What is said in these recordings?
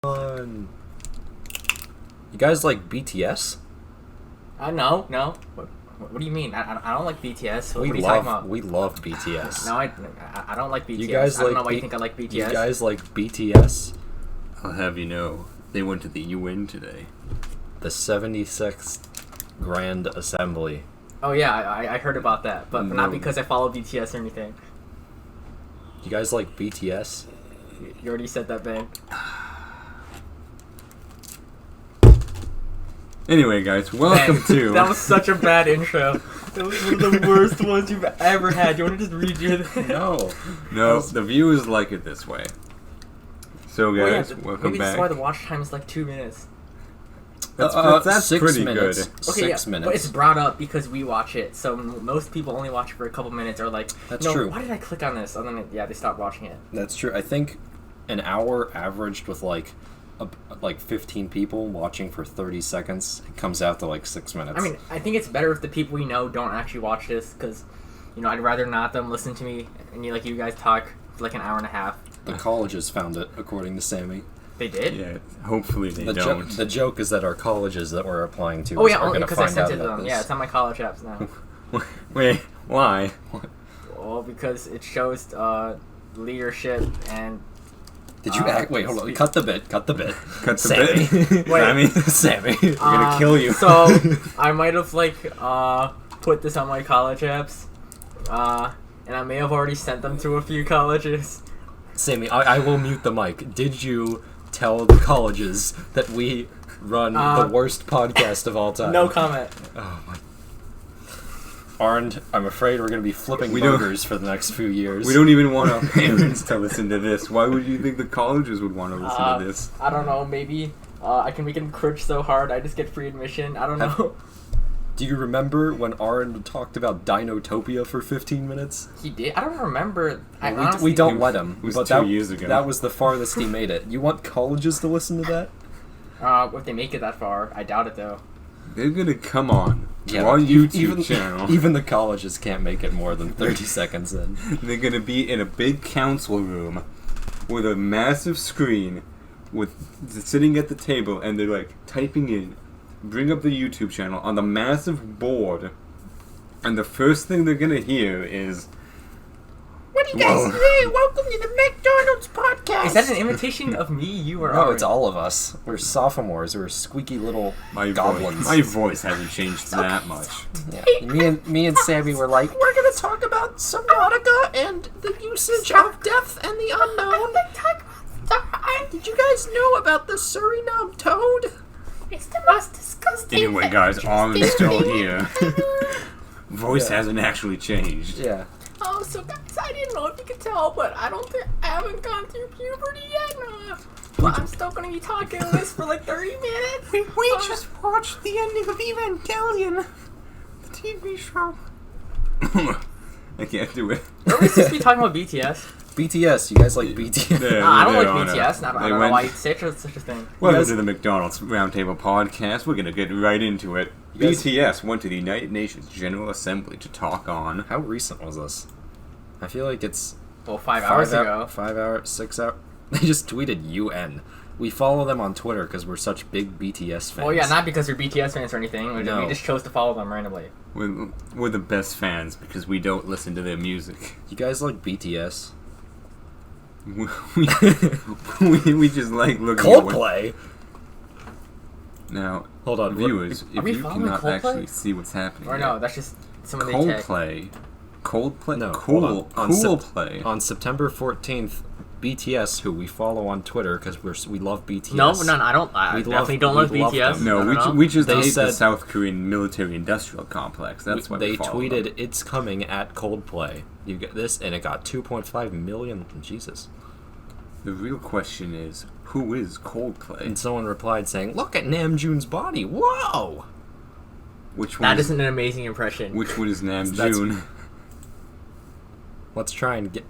You guys like BTS? No. What do you mean? I don't like BTS. What are you talking about? We love BTS. No, I don't like BTS. You guys I don't know why you think I like BTS. You guys like BTS? I'll have you know, they went to the UN today. The 76th Grand Assembly. Oh yeah, I heard about that, but not because I follow BTS or anything. You guys like BTS? You already said that, Ben. Anyway, guys, welcome to... That was such a bad intro. That was one of the worst ones you've ever had. You want to just redo that? No, the viewers like it this way. So, guys, welcome maybe back. that's why the watch time is like 2 minutes. That's 6 pretty minutes. good. Okay, 6 minutes. But it's brought up because we watch it, so most people only watch it for a couple minutes or like, That's true. Why did I click on this? And then, they stopped watching it. That's true. I think an hour averaged with like 15 people watching for 30 seconds, it comes out to like 6 minutes. I mean, I think it's better if the people we know don't actually watch this, because, I'd rather not them listen to me and you guys talk for like an hour and a half. The colleges found it, according to Sammy. They did? Yeah, hopefully they don't. The joke is that our colleges that we're applying to are only because I sent it to them. Yeah, it's on my college apps now. Wait, why? Well, because it shows leadership and... Did you act? Wait, hold on. Cut the bit. Cut the Sammy. bit. Wait. Sammy. We're gonna kill you. So, I might have, put this on my college apps, and I may have already sent them to a few colleges. Sammy, I will mute the mic. Did you tell the colleges that we run the worst podcast of all time? No comment. Oh my. Arend, I'm afraid we're going to be flipping burgers for the next few years. We don't even want our parents to listen to this. Why would you think the colleges would want to listen to this? I don't know, maybe I can make them cringe so hard I just get free admission. I don't know. Do you remember when Arend talked about Dinotopia for 15 minutes? He did? I don't remember. We don't let him. It was but 2 years ago. That was the farthest he made it. You want colleges to listen to that? If they make it that far. I doubt it, though. They're gonna come on to our YouTube channel. Even the colleges can't make it more than 30 seconds in. They're gonna be in a big council room with a massive screen, sitting at the table, and they're typing in, bring up the YouTube channel on the massive board, and the first thing they're gonna hear is, what do you guys say? Welcome to the Meckdonalds podcast. Is that an imitation of me, you, or No, Arend? it's all of us. We're sophomores. We're squeaky little goblins. My voice hasn't changed that much. Yeah. Me and Sammy were like, we're gonna talk about Subnautica and the usage of death and the unknown. Did you guys know about the Suriname toad? It's the most disgusting. Anyway, guys, Arend's still here. Voice hasn't actually changed. Yeah. Oh, so guys, I didn't know if you could tell, but I haven't gone through puberty yet. But I'm still gonna be talking to this for 30 minutes. We just watched the ending of Evangelion, the TV show. I can't do it. Are we supposed to be talking about BTS? BTS, you guys like BTS? Yeah, I don't like BTS. I don't know why you say such a thing. Welcome to the Meckdonalds Roundtable podcast. We're gonna get right into it. BTS went to the United Nations General Assembly to talk on. How recent was this? I feel like it's 5 hours ago. 5 hours, 6 hours. They just tweeted UN. We follow them on Twitter because we're such big BTS fans. Well, yeah, not because we're BTS fans or anything. We No. just chose to follow them randomly. We're the best fans because we don't listen to their music. You guys like BTS? we just like looking Coldplay? Now, Hold on, viewers, if we you following cannot Coldplay? actually see what's happening, Or here, no, that's just some of the tech. Coldplay? No, Cool hold on. Play. On September 14th, BTS, who we follow on Twitter because we love BTS. No, I don't. I definitely don't love BTS. them. No, we just They hate said- the South Korean military-industrial complex. That's why they we follow tweeted, them. "It's coming at Coldplay." You get this, and it got 2.5 million. Jesus. The real question is, who is Coldplay? And someone replied saying, "Look at Namjoon's body. Whoa!" Which one? That isn't an amazing impression. Which one is Namjoon? Let's try and get.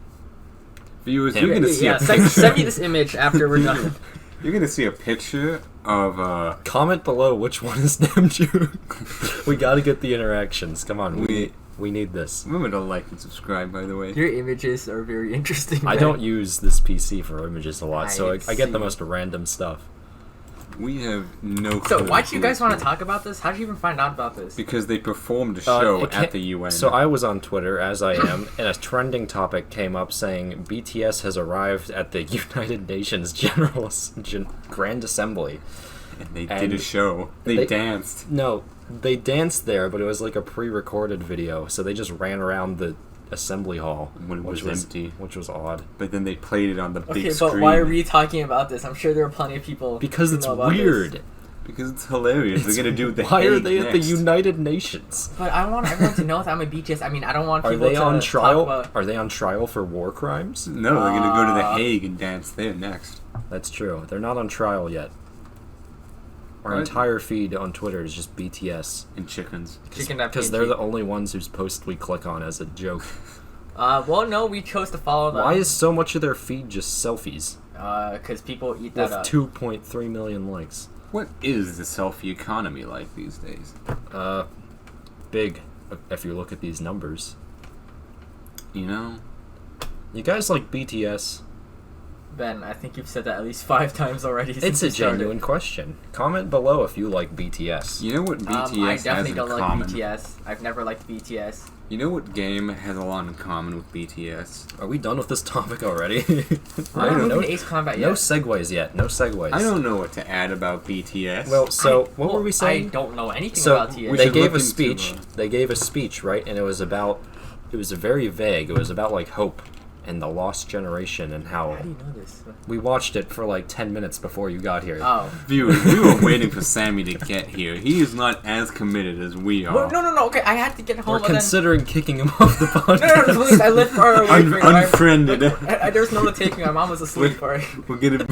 Viewers, you're gonna see a send picture. me this image after we're done. You're gonna see a picture of Comment below which one is Namjoon. We gotta get the interactions. Come on. We need this. Remember to like and subscribe, by the way. Your images are very interesting. I man. don't use this PC for images a lot, so I get the see. most random stuff. We have no So clue why do you who guys this want is. to talk about this? How did you even find out about this? Because they performed a show It at the UN. So I was on Twitter, as I am, and a trending topic came up saying BTS has arrived at the United Nations Grand Assembly. And they did a show. They danced. No, they danced there, but it was like a pre-recorded video, so they just ran around the assembly hall When it was empty. which was odd. But then they played it on the big Okay, screen. but why are we talking about this? I'm sure there are plenty of people Because who it's know about weird. this. Because it's hilarious. They're going to do the Why are Hague they at the next. United Nations? But I want everyone to know that I'm a BTS. I mean, I don't want Are people they to on talk trial? about... Are they on trial for war crimes? No, they're going to go to the Hague and dance there next. That's true. They're not on trial yet. Our What? entire feed on Twitter is just BTS. And chickens. Because they're the only ones whose post we click on as a joke. Well, no, we chose to follow them. Why is so much of their feed just selfies? Because people eat that With up. 2.3 million likes. What is the selfie economy like these days? Big, if you look at these numbers. You know? You guys like BTS? Ben, I think you've said that at least 5 times already. It's since a we started. genuine question. Comment below if you like BTS. You know what BTS I has definitely in don't common? like BTS. I've never liked BTS. You know what game has a lot in common with BTS? Are we done with this topic already? We're not no, moving to Ace Combat no yet. segues yet. No segues. I don't know what to add about BTS. Well, so what were we I saying? don't know anything So about TS. we they should gave look a into, speech. They gave a speech, right? And it was very vague. It was about like hope and the lost generation and how How do you know this? we watched it for like 10 minutes before you got here. Oh. Viewers, we were waiting for Sammy to get here. He is not as committed as we are. Well, no. Okay, I had to get home. We're and then... considering kicking him off the podcast. No, please. I live far away from Unfriended. There's no taking. My mom was asleep. Alright. We're gonna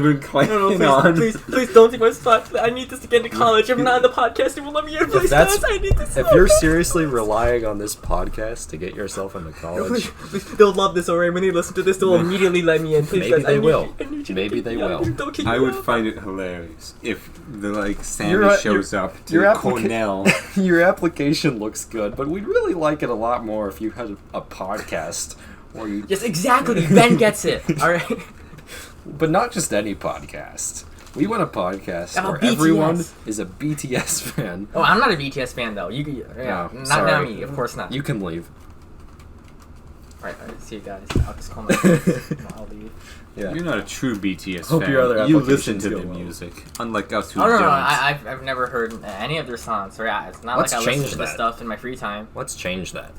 bring Clayton No, on. please don't take my spot. I need this to get into college. If not in the podcast, you will let me in. Please, that's- guys. I need this. If you're seriously relying on this podcast to get yourself into college, Please, they'll love this already. When they listen to this, they'll immediately let me in. Please, Maybe guys, they I need will. you- I need you to Maybe kick they me out. will. Don't kick I me would out. find it hilarious if Sammy Your- shows up to your applica- Cornell. your application looks good, but we'd really like it a lot more if you had a podcast where you. Yes, exactly. Ben gets it. All right. But not just any podcast. We want a podcast About where BTS. everyone is a BTS fan. Oh, I'm not a BTS fan though. Yeah, No, not sorry. me. Of course not. You can leave. All right. See you guys. I'll just call my friends. I'll leave. Yeah. You're not a true BTS Hope fan. your other You listen applications to go their well. music, unlike us who Oh no, don't. I've never heard any of their songs. So yeah, it's not Let's like I listen change to this that. stuff in my free time. Let's change that.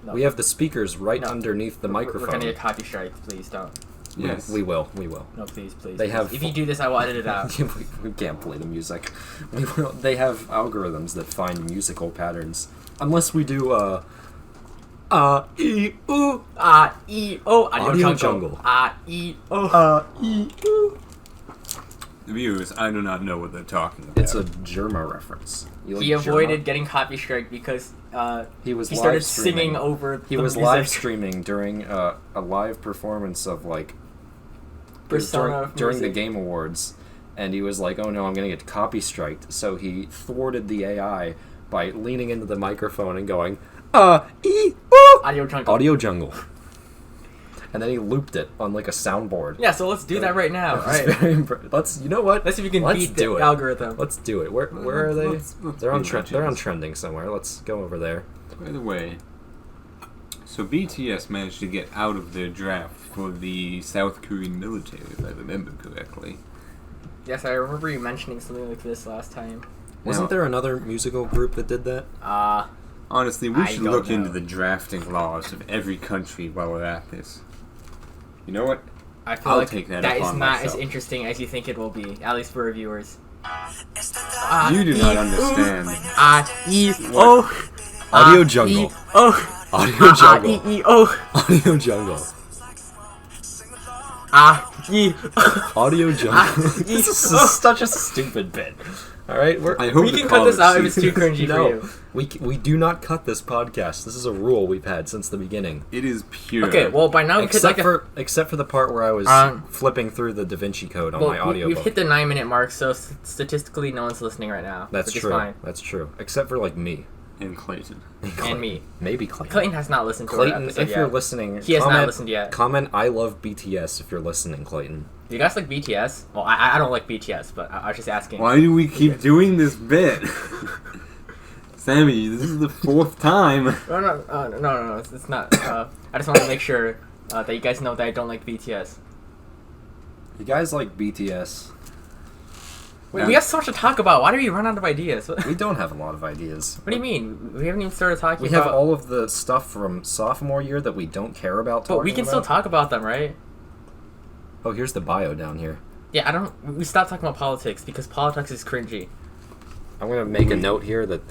No. We have the speakers right No. underneath the We're microphone. gonna get copy strike. Please don't. Yes. We will. No, please. They please. have If you do this, I will edit it out. we can't play the music. They have algorithms that find musical patterns. Unless we do E O Audio Audio jungle. jungle. E O. Viewers, I do not know what they're talking about. It's a Germa reference. You He like avoided Germa? getting copy strike because He was he started live streaming. singing over. He the was music. live streaming during a live performance of like Persona during the music. Game Awards, and he was like, "Oh no, I'm gonna get copy striked." So he thwarted the AI by leaning into the microphone and going, Audio jungle. Audio jungle. And then he looped it on like a soundboard. Yeah, so let's do that right now. All right. Let's. You know what? Let's see if we can Let's beat do the it. algorithm. Let's do it. Where are they? Let's They're on be they're on legends. trending somewhere. Let's go over there. By the way, so BTS managed to get out of their draft for the South Korean military, if I remember correctly. Yes, I remember you mentioning something like this last time. Wasn't there another musical group that did that? Honestly, we I should don't look know. into the drafting laws of every country while we're at this. You know what? I feel I'll like take that that is upon not myself. as interesting as you think it will be, at least for reviewers. You do not understand. Audio jungle. Audio jungle. Audio jungle. Audio jungle. This is such a stupid bit. All right, I hope We the can cut this out if callers it's too see- cringy for no, you. we do not cut this podcast. This is a rule we've had since the beginning. It is pure. Okay, well by now we could Except like except for the part where I was flipping through the Da Vinci Code on my we've audiobook. hit the 9-minute mark, so statistically no one's listening right now. That's which true. Is fine. That's true. Except for like me. And Clayton. And me. Maybe Clayton. Clayton has not listened to our Clayton, episode if yet. you're listening, He has not listened yet. Comment, I love BTS if you're listening, Clayton. Do you guys like BTS? Well, I don't like BTS, but I was just asking. Why do we keep doing this bit? Sammy, this is the 4th time. No, it's not. I just want to make sure that you guys know that I don't like BTS. You guys like BTS? Wait, Yeah. we have so much to talk about. Why do we run out of ideas? What We don't have a lot of ideas. do you mean? We haven't even started talking We about... have all of the stuff from sophomore year that we don't care about talking But we can still about. talk about them, right? Oh, here's the bio down here. Yeah, we stopped talking about politics because politics is cringy. I'm gonna make a note here that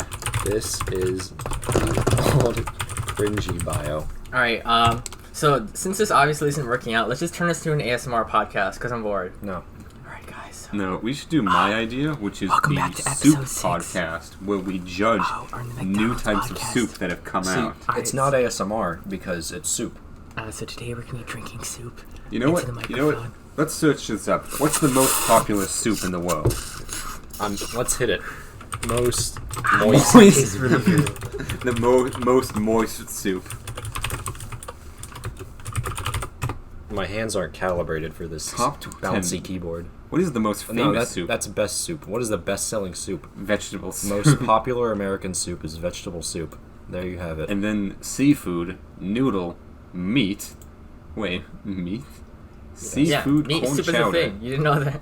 this is the old cringy bio. Alright, so since this obviously isn't working out, let's just turn this to an ASMR podcast because I'm bored. No. Alright, guys. No, we should do my idea, which is Welcome the back to soup episode 6. podcast, where we judge Or in the new McDonald's types of podcast. soup that have come See, out. it's not ASMR because it's soup. So today we're gonna be drinking soup. You know into what? the You know what? microphone. Let's search this up. What's the most popular soup in the world? Let's hit it. Most moist. It's really good. The most moist soup. My hands aren't calibrated for this Top bouncy 10. keyboard. What is the most famous No, soup? that's best soup. What is the best-selling soup? Vegetable soup. Most popular American soup is vegetable soup. There you have it. And then seafood, noodle, meat. Wait, meat? Seafood, meat corn soup is a chowder. thing. You didn't know that.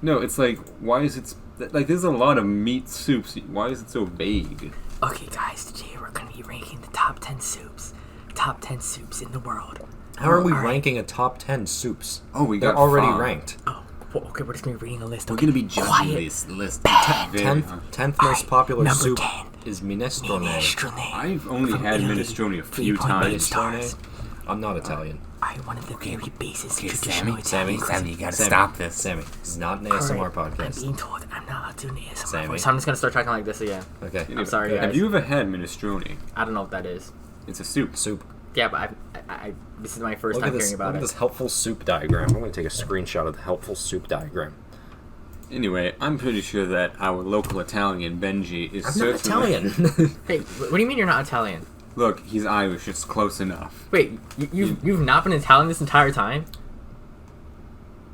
No, it's like, why is it... Like, there's a lot of meat soups. Why is it so vague? Okay, guys, today we're gonna be ranking the top 10 soups. Top 10 soups in the world. How are we Alright. ranking a top 10 soups? Oh, we They're got already 5. ranked. Oh, well, okay, we're just gonna be reading a list. We're Okay? gonna be judging Quiet. this list. Bad. Very- 10th most popular number soup 10. is minestrone. Minestrone. I've only From had Italy. minestrone a few 3.8 times. stars. I'm not Italian. I one of the very basis Okay, traditional Sammy, Italian you gotta Sammy, stop this. Sammy, it's not an cuisine. ASMR Alright, I'm podcast. being told I'm not allowed to do an ASMR Sammy. voice, so I'm just gonna start talking like this again. Okay. I'm sorry, Have guys. you ever had minestrone? I don't know what that is. It's a soup. Soup. Yeah, but I this is my first Look time at this, hearing about look at it. this helpful soup diagram. I'm going to take a screenshot of the helpful soup diagram. Anyway, I'm pretty sure that our local Italian, Benji, is I'm not certainly... Italian. Hey, what do you mean you're not Italian? Look, he's Irish. It's close enough. Wait, you've not been Italian this entire time?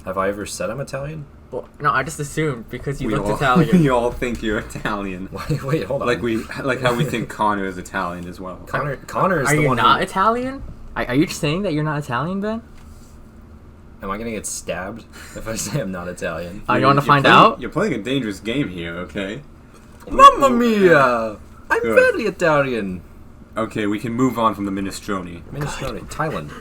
Have I ever said I'm Italian? Well, no, I just assumed because you We looked all, Italian. we all think you're Italian. Wait, hold on. Like how we think Connor is Italian as well. Connor is Are the you one not who... Italian? Are you saying that you're not Italian, Ben? Am I going to get stabbed if I say I'm not Italian? You want to You're find playing- out? You're playing a dangerous game here, okay? Mamma mia! I'm Good. very Italian. Okay, we can move on from the minestrone. Minestrone. Thailand.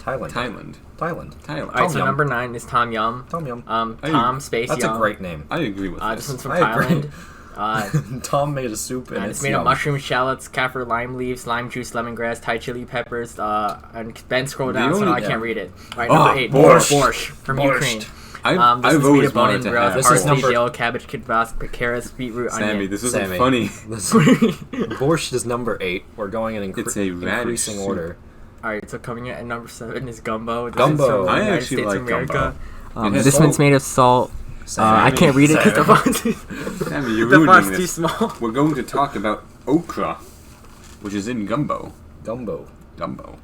Thailand. Alright, so Yum. number 9 is Tom Yum. Tom Yum. Tom Space That's Yum. a great name. I agree with This this. one's from I agree. Thailand. Tom made a soup and It's made of mushroom, shallots, kaffir, lime leaves, lime juice, lemongrass, Thai chili peppers, and Ben scroll down, so only- now I yeah. can't read it. Alright, Oh, number 8, borscht. borscht from Borscht. Ukraine. I've This is made always of bone wanted and to broth, have. This is parsley, number- dill, cabbage, kibas, carrots, beetroot, Sammy, onion. this isn't Sammy. funny. Borscht is number 8. We're going in It's a radish increasing soup. order. Alright, so coming in at number 7 is gumbo. This Gumbo. is from the I United actually States like of America. gumbo. It has This salt. one's made of salt. I Sammy, can't read it because the Sammy. font's Sammy, you're the ruining font's too this. small. We're going to talk about okra, which is in gumbo. Gumbo. Gumbo.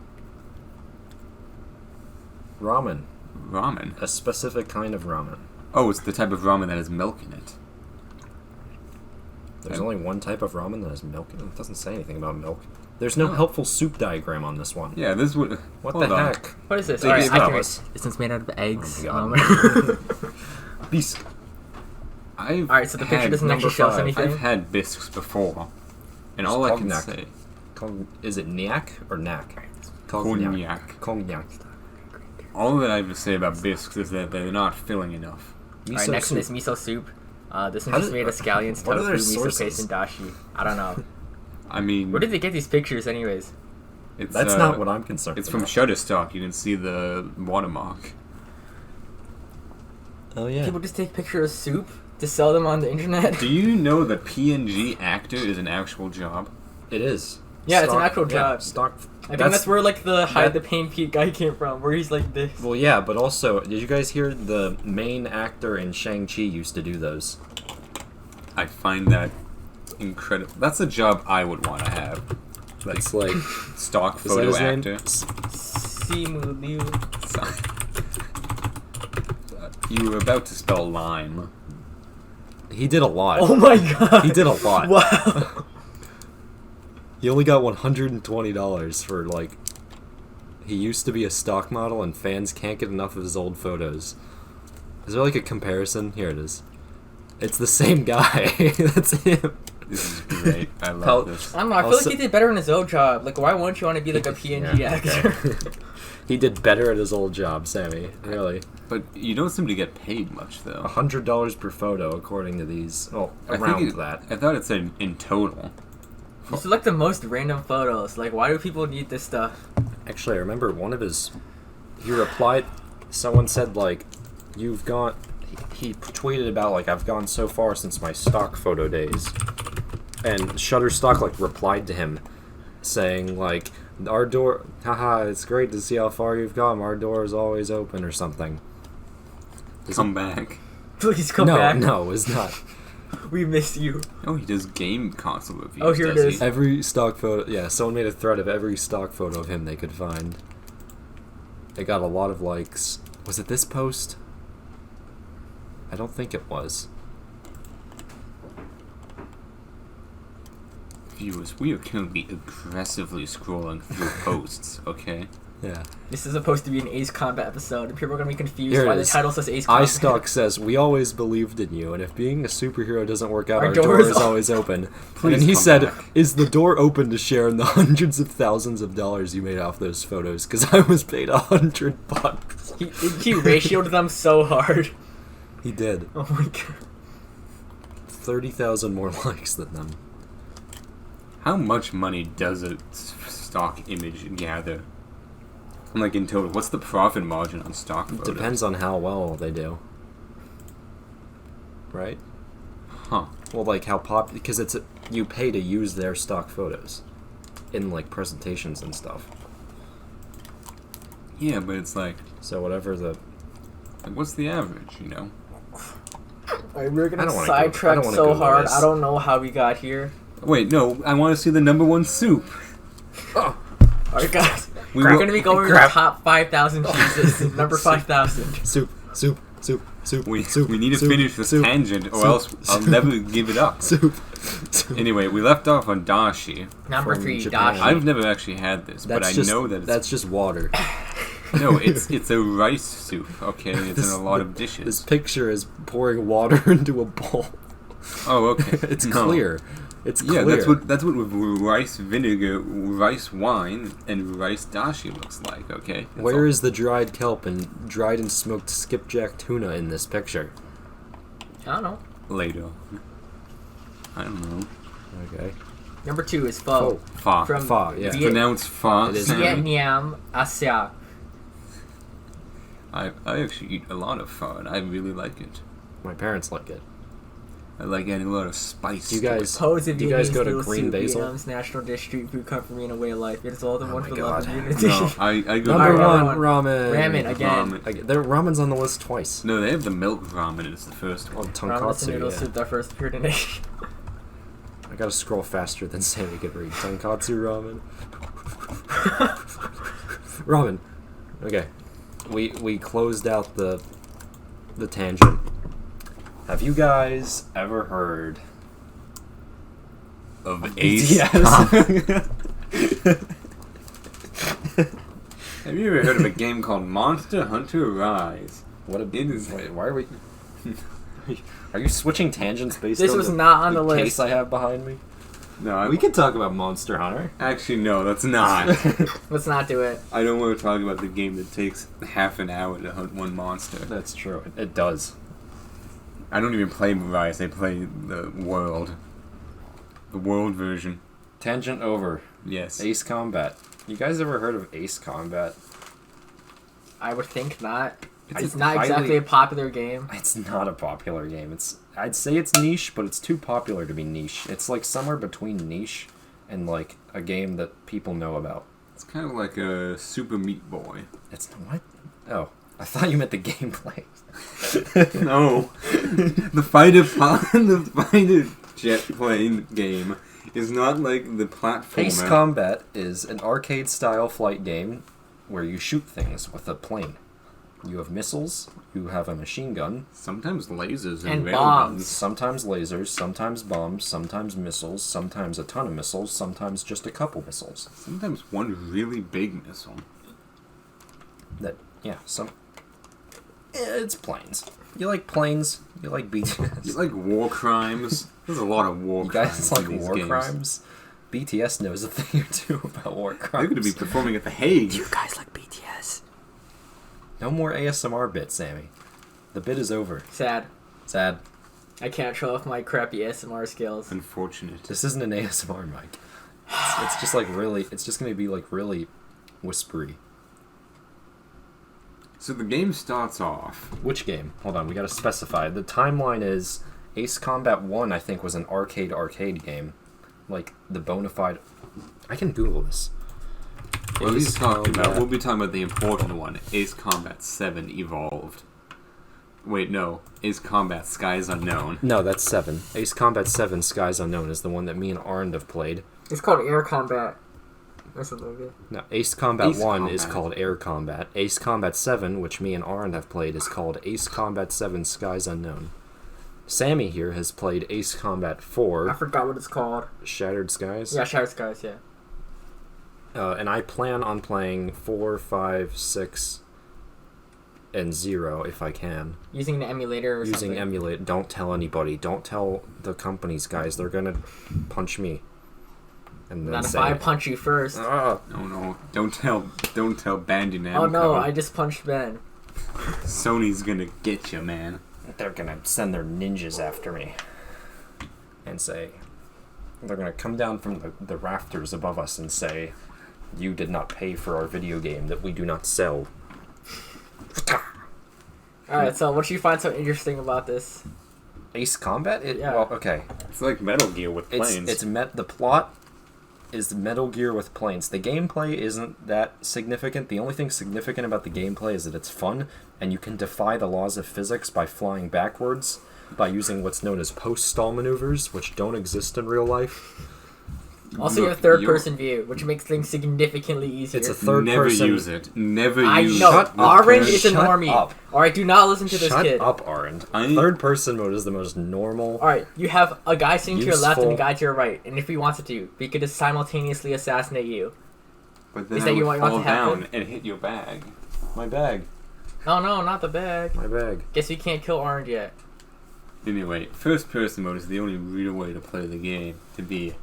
Ramen. Ramen. A specific kind of ramen. Oh, it's the type of ramen that has milk in it. There's only one type of ramen that has milk in it. It doesn't say anything about milk. There's no helpful soup diagram on this one. Yeah, this would... What hold the on. heck? What is this? Big Alright, I can read. stuff. This one's made out of eggs. Oh my Bisque. I've Alright, so the picture had doesn't number actually show us 5. anything. I've had bisques before, and all I can Cognac. say... Is it Nyack or Knack? Cognac. Cognac. All that I have to say about bisques is that they're not filling enough. Alright, Miso next one soup. is miso soup. This How one's just did- made of scallions, what are tofu, their miso sources? paste, and dashi. I don't know. I mean... Where did they get these pictures, anyways? It's, That's not what I'm concerned It's from about. Shutterstock. You can see the watermark. Oh yeah. People just take pictures of soup to sell them on the internet. Do you know that PNG actor is an actual job? It is. Yeah, it's an actual yeah, job. stock. I think that's where like the hide the that- pain Pete guy came from, where he's like this. Well, yeah, but also, did you guys hear the main actor in Shang-Chi used to do those? I find that incredible. That's a job I would want to have. That's like Stock is that photo his name? actor. Simu Liu. You were about to spell lime. He did a lot. Oh my god. He did a lot. Wow. He only got $120 for like. He used to be a stock model, and fans can't get enough of his old photos. Is there like a comparison? Here it is. It's the same guy. That's him. This is great. I love this. I don't know, I feel like he did better in his old job. Like, why wouldn't you want to be like a PNG actor? He did better at his old job, Sammy. Really. But you don't seem to get paid much, though. $100 per photo, according to these. Oh, around that. I thought it said in total. These are like the most random photos. Like, why do people need this stuff? Actually, I remember one of his. He replied. Someone said like, "You've gone." He tweeted about like, "I've gone so far since my stock photo days," and Shutterstock like replied to him, saying like, "Our door, haha, it's great to see how far you've come. Our door is always open," or something. Come back. Please come back. No, it's not. We miss you. Oh, he does game console reviews. Oh, here it does is. he? Every stock photo, yeah. Someone made a thread of every stock photo of him they could find. It got a lot of likes. Was it this post? I don't think it was. Viewers, we are currently aggressively scrolling through posts, okay? Yeah. This is supposed to be an Ace Combat episode, and people are gonna be confused Here it why the is. title says Ace Combat. iStock says, "We always believed in you, and if being a superhero doesn't work out, Our our door door is is always open." Please And he come said, back. "Is the door open to share in the hundreds of thousands of dollars you made off those photos? Because I was paid $100." He ratioed them so hard. He did. Oh my god. 30,000 more likes than them. How much money does a stock image gather? Like in total, what's the profit margin on stock photos? Depends on how well they do. Right? Huh. Well, like how because you pay to use their stock photos in like presentations and stuff. Yeah, but it's like So whatever the what's the average, you know? Alright, we're I gonna don't wanna go- I sidetrack don't wanna so Google hard. this. I don't know how we got here. Wait, no, I want to see the #1 soup. Alright, guys. We We're will- gonna be going to the top 5,000 cheeses. Number 5,000. soup. We soup, need to soup, finish this soup, tangent, or soup, else I'll soup, never give it up. soup. Anyway, we left off on dashi. Number From 3, Japan. dashi. I've never actually had this, but I know that it's that's just water. no, it's a rice soup. Okay, it's in a lot of This dishes. picture is pouring water into a bowl. Oh, okay. It's No. clear. It's Yeah, clear. that's what with rice vinegar, rice wine, and rice dashi looks like. Okay. Where is the dried kelp and dried and smoked skipjack tuna in this picture? I don't know. later? I don't know. Okay. Number 2 is pho. Fa. From Pho, yeah. It's Viet- pronounced fa. It is. Sammy. Vietnam Asia. I actually eat a lot of pho, and I really like it. My parents like it. I like adding a lot of spice. Do you to it. guys? Pho is a Do you guys Vietnamese go to noodle Green soup, Basil? Vietnam's national dish, street food, comfort meal, and a way of life. It is all the Oh one my for love God. and unity. No, I go Number to Alright, one, ramen. Ramen again. Ramen. Their ramen's on the list twice. No, they have the milk ramen. It's the first Oh, one. Ramen and noodle tonkatsu. soup that first appeared in Asia. I gotta scroll faster than Sammy could read. Tonkatsu ramen. Ramen. Okay. We closed out the tangent. Have you guys ever heard Of Ace. BTS? Have you ever heard of a game called Monster Hunter Rise? What a It is- Wait, why are we? Are you switching tangents based This on was not on the case list. I have behind me? No, We could talk about Monster Hunter. actually no, that's not. Let's not do it. I don't want to talk about the game that takes half an hour to hunt one monster. That's true. It does. I don't even play Rise. I play the world version. Tangent over. Yes. Ace Combat. You guys ever heard of Ace Combat? I would think not. It's It's a not highly- exactly a popular game. It's not a popular game. I'd say it's niche, but it's too popular to be niche. It's like somewhere between niche and like a game that people know about. It's kind of like a Super Meat Boy. It's what? Oh, I thought you meant the gameplay. No, the fighter jet plane game is not like the platformer. Ace Combat is an arcade-style flight game where you shoot things with a plane. You have missiles, you have a machine gun. Sometimes lasers and, And railguns. bombs. Sometimes lasers, sometimes bombs, sometimes missiles, sometimes a ton of missiles, sometimes just a couple missiles. Sometimes one really big missile. It's planes. You like planes, you like BTS. You like war crimes? There's a lot of war You crimes. guys like in these war games. crimes? BTS knows a thing or two about war crimes. They're going to be performing at The Hague. You guys like BTS? No more ASMR bit, Sammy. The bit is over. Sad. Sad. I can't show off my crappy ASMR skills. Unfortunate. This isn't an ASMR mic. It's just like really, it's just going to be like really whispery. So the game starts off. Which game? Hold on, we gotta specify. The timeline is Ace Combat 1, I think, was an arcade game. Like, the bona fide... I can Google this. We'll be Ace talking Combat- about the important one. Ace Combat 7 Evolved. Wait, no. Ace Combat Skies Unknown. No, that's 7. Ace Combat 7 Skies Unknown is the one that me and Arend have played. It's called Air Combat. That's a movie. No, Ace Combat Ace 1 Combat. is called Air Combat. Ace Combat 7, which me and Arend have played, is called Ace Combat 7 Skies Unknown. Sammy here has played Ace Combat I 4 forgot what it's called. Shattered Skies. Yeah, Shattered Skies, yeah. And I plan on playing 4, 5, 6, and 0 if I can. Using an emulator or Using something. emulate. Don't tell anybody. Don't tell the companies, guys. They're gonna punch me. And then Not if say, I punch you first. "Ah." No. Don't tell Bandai Namco. Oh no, I just punched Ben. Sony's gonna get you, man. They're gonna send their ninjas after me. And say, they're gonna come down from the rafters above us and say, "You did not pay for our video game that we do not sell." Alright, so what do you find so interesting about this? Ace Combat? Yeah. Well, okay. It's like Metal Gear with planes. The plot is Metal Gear with planes. The gameplay isn't that significant. The only thing significant about the gameplay is that it's fun, and you can defy the laws of physics by flying backwards, by using what's known as post-stall maneuvers, which don't exist in real life. Also, you have third-person view, which makes things significantly easier. It's a third Never person. use it. Never I use know. it. Arend is a Shut normie. up. Alright, do not listen to this Shut kid. up, Arend. I- Third person mode is the most normal. Alright, you have a guy sitting to your left and a Useful. guy to your right, and if he wants to, we could just simultaneously assassinate you. But then Is I that you would want fall to happen? down and hit your bag. My bag. Oh no, not the bag. My bag. Guess we can't kill Arend yet. Anyway, first person mode is the only real way to play the game. To be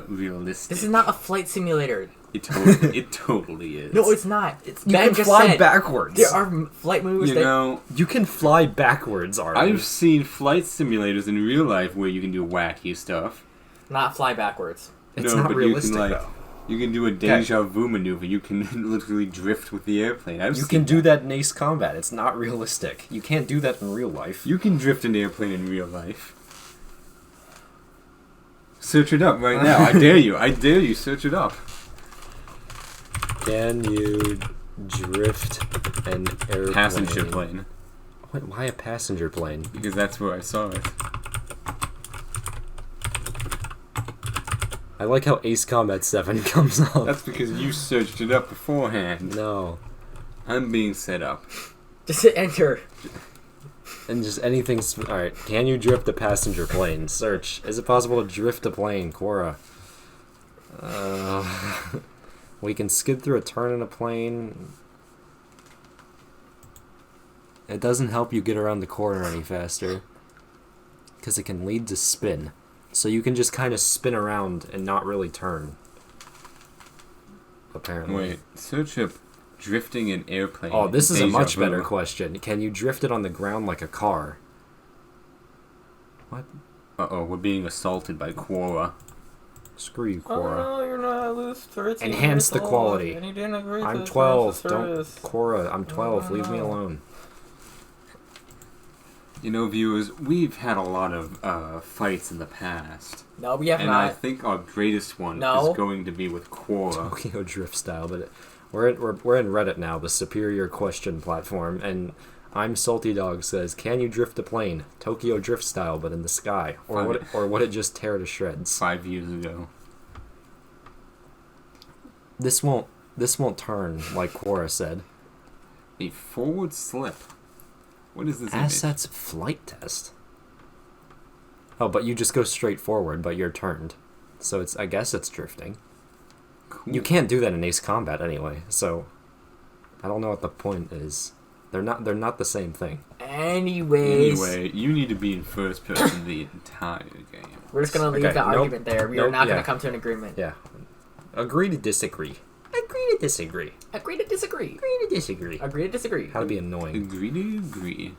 realistic. This is not a flight simulator. It totally is. No, it's not. It's You Ben can just fly said backwards. there are flight moves You that know, You can fly backwards, Arend. I've seen flight simulators in real life where you can do wacky stuff. not fly backwards. It's No, not but realistic, you can, like, though. You can do a deja vu maneuver. You can literally drift with the airplane. You can do that in Ace Combat. It's not realistic. You can't do that in real life. You can drift an airplane in real life. Search it up right now. I dare you. I dare you. Search it up. Can you drift an airplane? Passenger plane. What, why a passenger plane? Because that's where I saw it. I like how Ace Combat 7 comes up. That's because you searched it up beforehand. No. I'm being set up. Just hit enter. And just anything... Alright, can you drift a passenger plane? Search. Is it possible to drift a plane? Quora. We can skid through a turn in a plane. It doesn't help you get around the corner any faster. Because it can lead to spin. So you can just kind of spin around and not really turn. Apparently. Wait, search up drifting an airplane. Oh, this is a Deja much vu. better question. Can you drift it on the ground like a car? What? Uh-oh, we're being assaulted by Quora. Screw you, Quora. you're not at least 13 Enhance the quality. and you didn't agree I'm 12. Don't... Quora, I'm 12. Leave me alone. You know, viewers, we've had a lot of fights in the past. No, we have And I not. think our greatest one No. is going to be with Quora. Tokyo Drift style, but we're in Reddit now, the superior question platform, and I'm Salty Dog says, can you drift a plane? Tokyo Drift style, but in the sky. Or would it just tear to shreds? 5 years ago. This won't turn, like Quora said. A forward slip. What is this Assets flight test. Oh, but you just go straight forward, but you're turned. So I guess it's drifting. Cool. You can't do that in Ace Combat anyway, so I don't know what the point is. They're not the same thing. Anyways. Anyway, you need to be in first person the entire game. We're just gonna leave the argument there. We are not gonna come to an agreement. Yeah. Agree to disagree. Agree to disagree. Agree to disagree. Agree to disagree. Agree to disagree. How to be annoying. Agree to agree.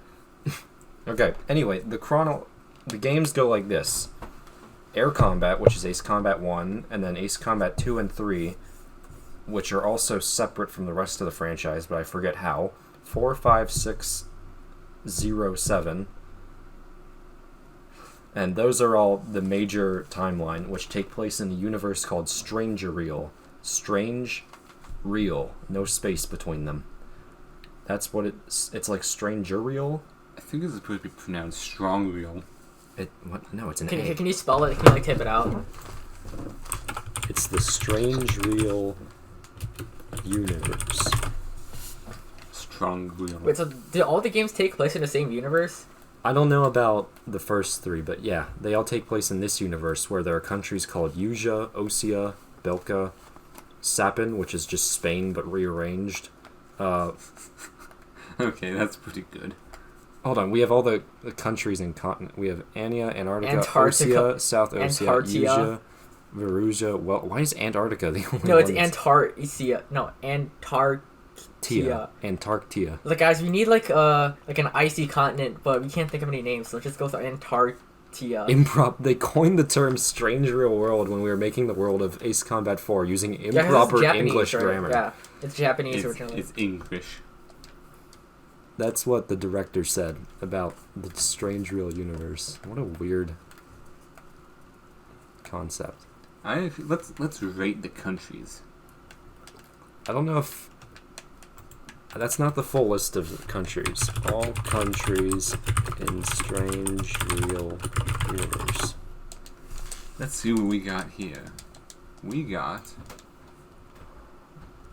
Okay, anyway, the games go like this. Air Combat, which is Ace Combat 1, and then Ace Combat 2 and 3, which are also separate from the rest of the franchise, but I forget how. 4, 5, 6, 0, 7. And those are all the major timeline, which take place in a universe called Stranger Real. Strange Real. No space between them. That's what it's like Stranger Real. I think it's supposed to be pronounced strong real. No, it's an Can A. you spell it? Can you like type it out? It's the Strange Real universe. Strong real. Wait, so do all the games take place in the same universe? I don't know about the first 3, but yeah, they all take place in this universe where there are countries called Yuja, Osia, Belka, Sapin, which is just Spain but rearranged. Okay, that's pretty good. Hold on, we have all the countries and continent. We have Ania, Antarctica, Antarctica, Osia, South Osia, Antarctica. Yuja, Veruja. Well, why is Antarctica the only No, one? it's Antarctica. No, Antarctica. Antarctica. Like, guys, we need like an icy continent, but we can't think of any names, so let's just go with Antarctica. They coined the term "strange real world" when we were making the world of Ace Combat 4 using Yeah, 'cause it's improper Japanese, English right? grammar. Yeah, it's Japanese originally. It's English. That's what the director said about the strange real universe. What a weird concept. Let's rate the countries. I don't know if that's not the full list of countries. All countries in strange real universe. Let's see what we got here. We got.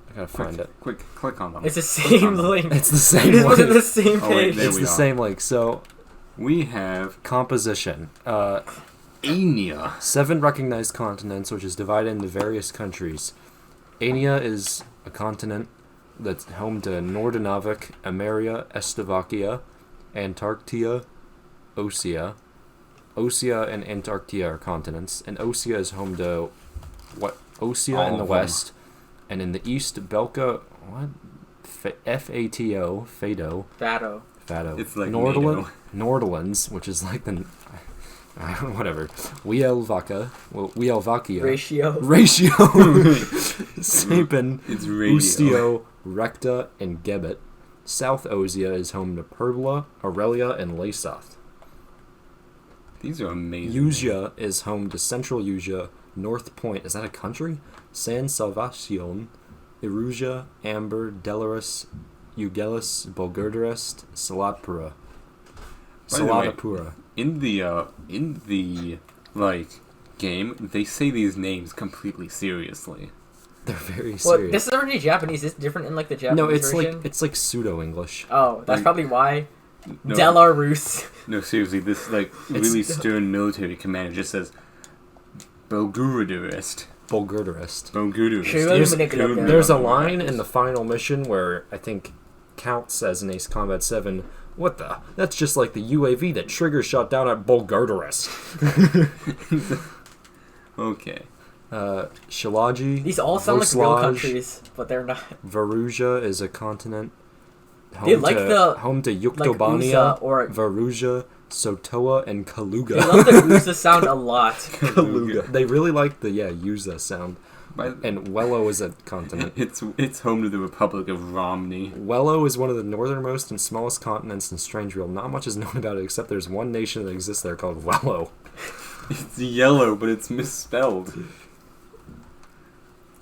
I gotta find it. Quick, click on them. It's the same link. It's the same It was link. the same Oh, wait, page. there It's we the are. same link. So We have composition. Ania. 7 recognized continents, which is divided into various countries. Ania is a continent that's home to Nordernavik, Ameria, Estevakia, Antarctica, Osia. Osia and Antarctica are continents, and Osia is home to Osia All in the of them. west, and in the east, Belka, Fato, Fado. It's like Nordlands, which is like the, whatever. Wielvakia. Ratio. Sapin, It's radio. Ustio, Recta, and Gebet. South Osia is home to Purbla, Aurelia, and Lasoth. These are amazing. Yuja is home to Central Yuja, North Point, is that a country? San Salvacion, Iruja, Amber, Delaris, Eugelis, Bulgurdarest, Salatpura. By the way, Salatapura. In the game, they say these names completely seriously. They're very Well, serious. this is already Japanese. Is it different in like the Japanese No, it's version? like pseudo English. Oh, that's like- probably why. No, Belarus. no, seriously, this really stern military commander just says Bulgurdarest. Bulgurdarest. Bulgurdarest. There's a line in the final mission where I think Count says in Ace Combat 7, "What the? That's just like the UAV that Trigger shot down at Bulgurdarest." Okay. Shilaji. These all sound like real Voslaj, countries, but they're not. Veruja is a continent. They like the- home to Like Yuktobania, USA or Veruja, Sotoa, and Kaluga. they love the USA sound a lot. Kaluga. They really like the Yuza sound. And Wello is a continent. It's home to the Republic of Romney. Wello is one of the northernmost and smallest continents in Strange Real. Not much is known about it except there's one nation that exists there called Wello. It's yellow, but it's misspelled.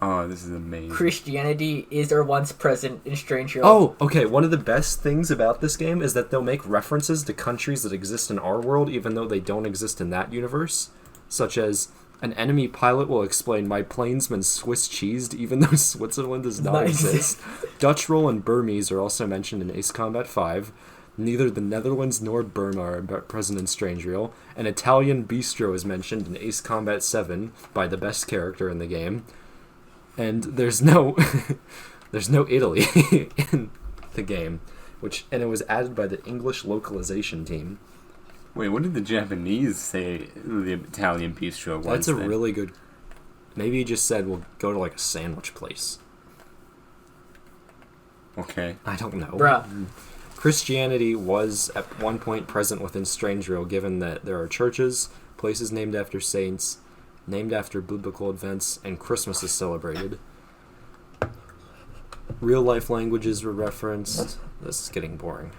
Oh, this is amazing. Christianity is or once present in Strange World. Oh, okay. One of the best things about this game is that they'll make references to countries that exist in our world, even though they don't exist in that universe. Such as, an enemy pilot will explain, my plane's been Swiss cheesed, even though Switzerland does not Nice. exist. Dutch roll and Burmese are also mentioned in Ace Combat 5. Neither the Netherlands nor Burma are present in Strange Reel. An Italian bistro is mentioned in Ace Combat 7 by the best character in the game. And there's no there's no Italy in the game, and it was added by the English localization team. Wait, what did the Japanese say the Italian bistro was? That's a then? really good. Maybe he just said we'll go to like a sandwich place. Okay. I don't know. Bruh. Christianity was at one point present within Strange Reel, given that there are churches, places named after saints, named after biblical events, and Christmas is celebrated. Real-life languages were referenced. This is getting boring.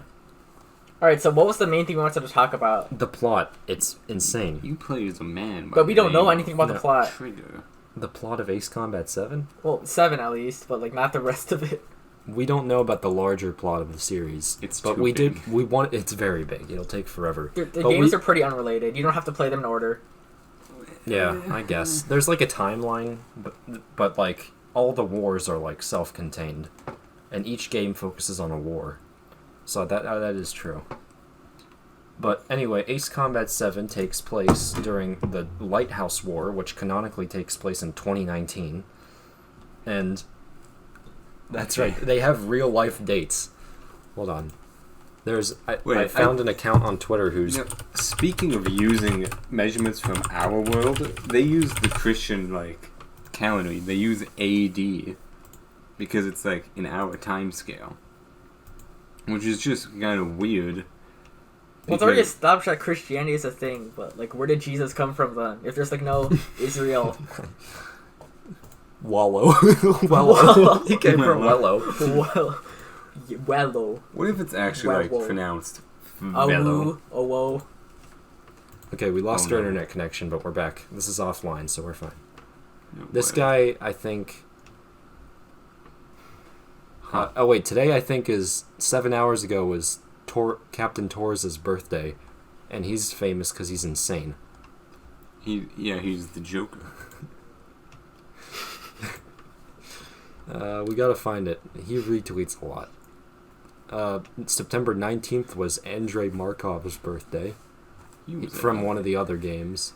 Alright, so what was the main thing we wanted to talk about? The plot, it's insane. You play as a man. But we don't know anything about the No. plot. Trigger. The plot of Ace Combat 7? Well, 7 at least, but like not the rest of it. We don't know about the larger plot of the series. It's but too we big. we want it's very big. It'll take forever. The But games we- are pretty unrelated. You don't have to play them in order. Yeah, I guess. There's like a timeline, but like all the wars are like self-contained, and each game focuses on a war. So that is true. But anyway, Ace Combat 7 takes place during the Lighthouse War, which canonically takes place in 2019. And that's right. They have real life dates. Hold on. I found an account on Twitter who's... You know, speaking of using measurements from our world, they use the Christian, calendar. They use AD because it's, in our time scale. Which is just kind of weird. Well, it's already established that Christianity is a thing, but where did Jesus come from then? If there's no Israel. Wallow. Wallow. He came from Wellow. Wello. What if it's actually, Well, pronounced Awu. Owo. Okay, we lost Oh, our no. internet connection, but we're back. This is offline, so we're fine. No This way. guy, I think... oh wait, today I think is 7 hours ago was Captain Torres' birthday, and he's famous because he's insane. He's the Joker. We gotta find it. He retweets a lot. September 19th was Andrei Markov's birthday He was from one of the other games.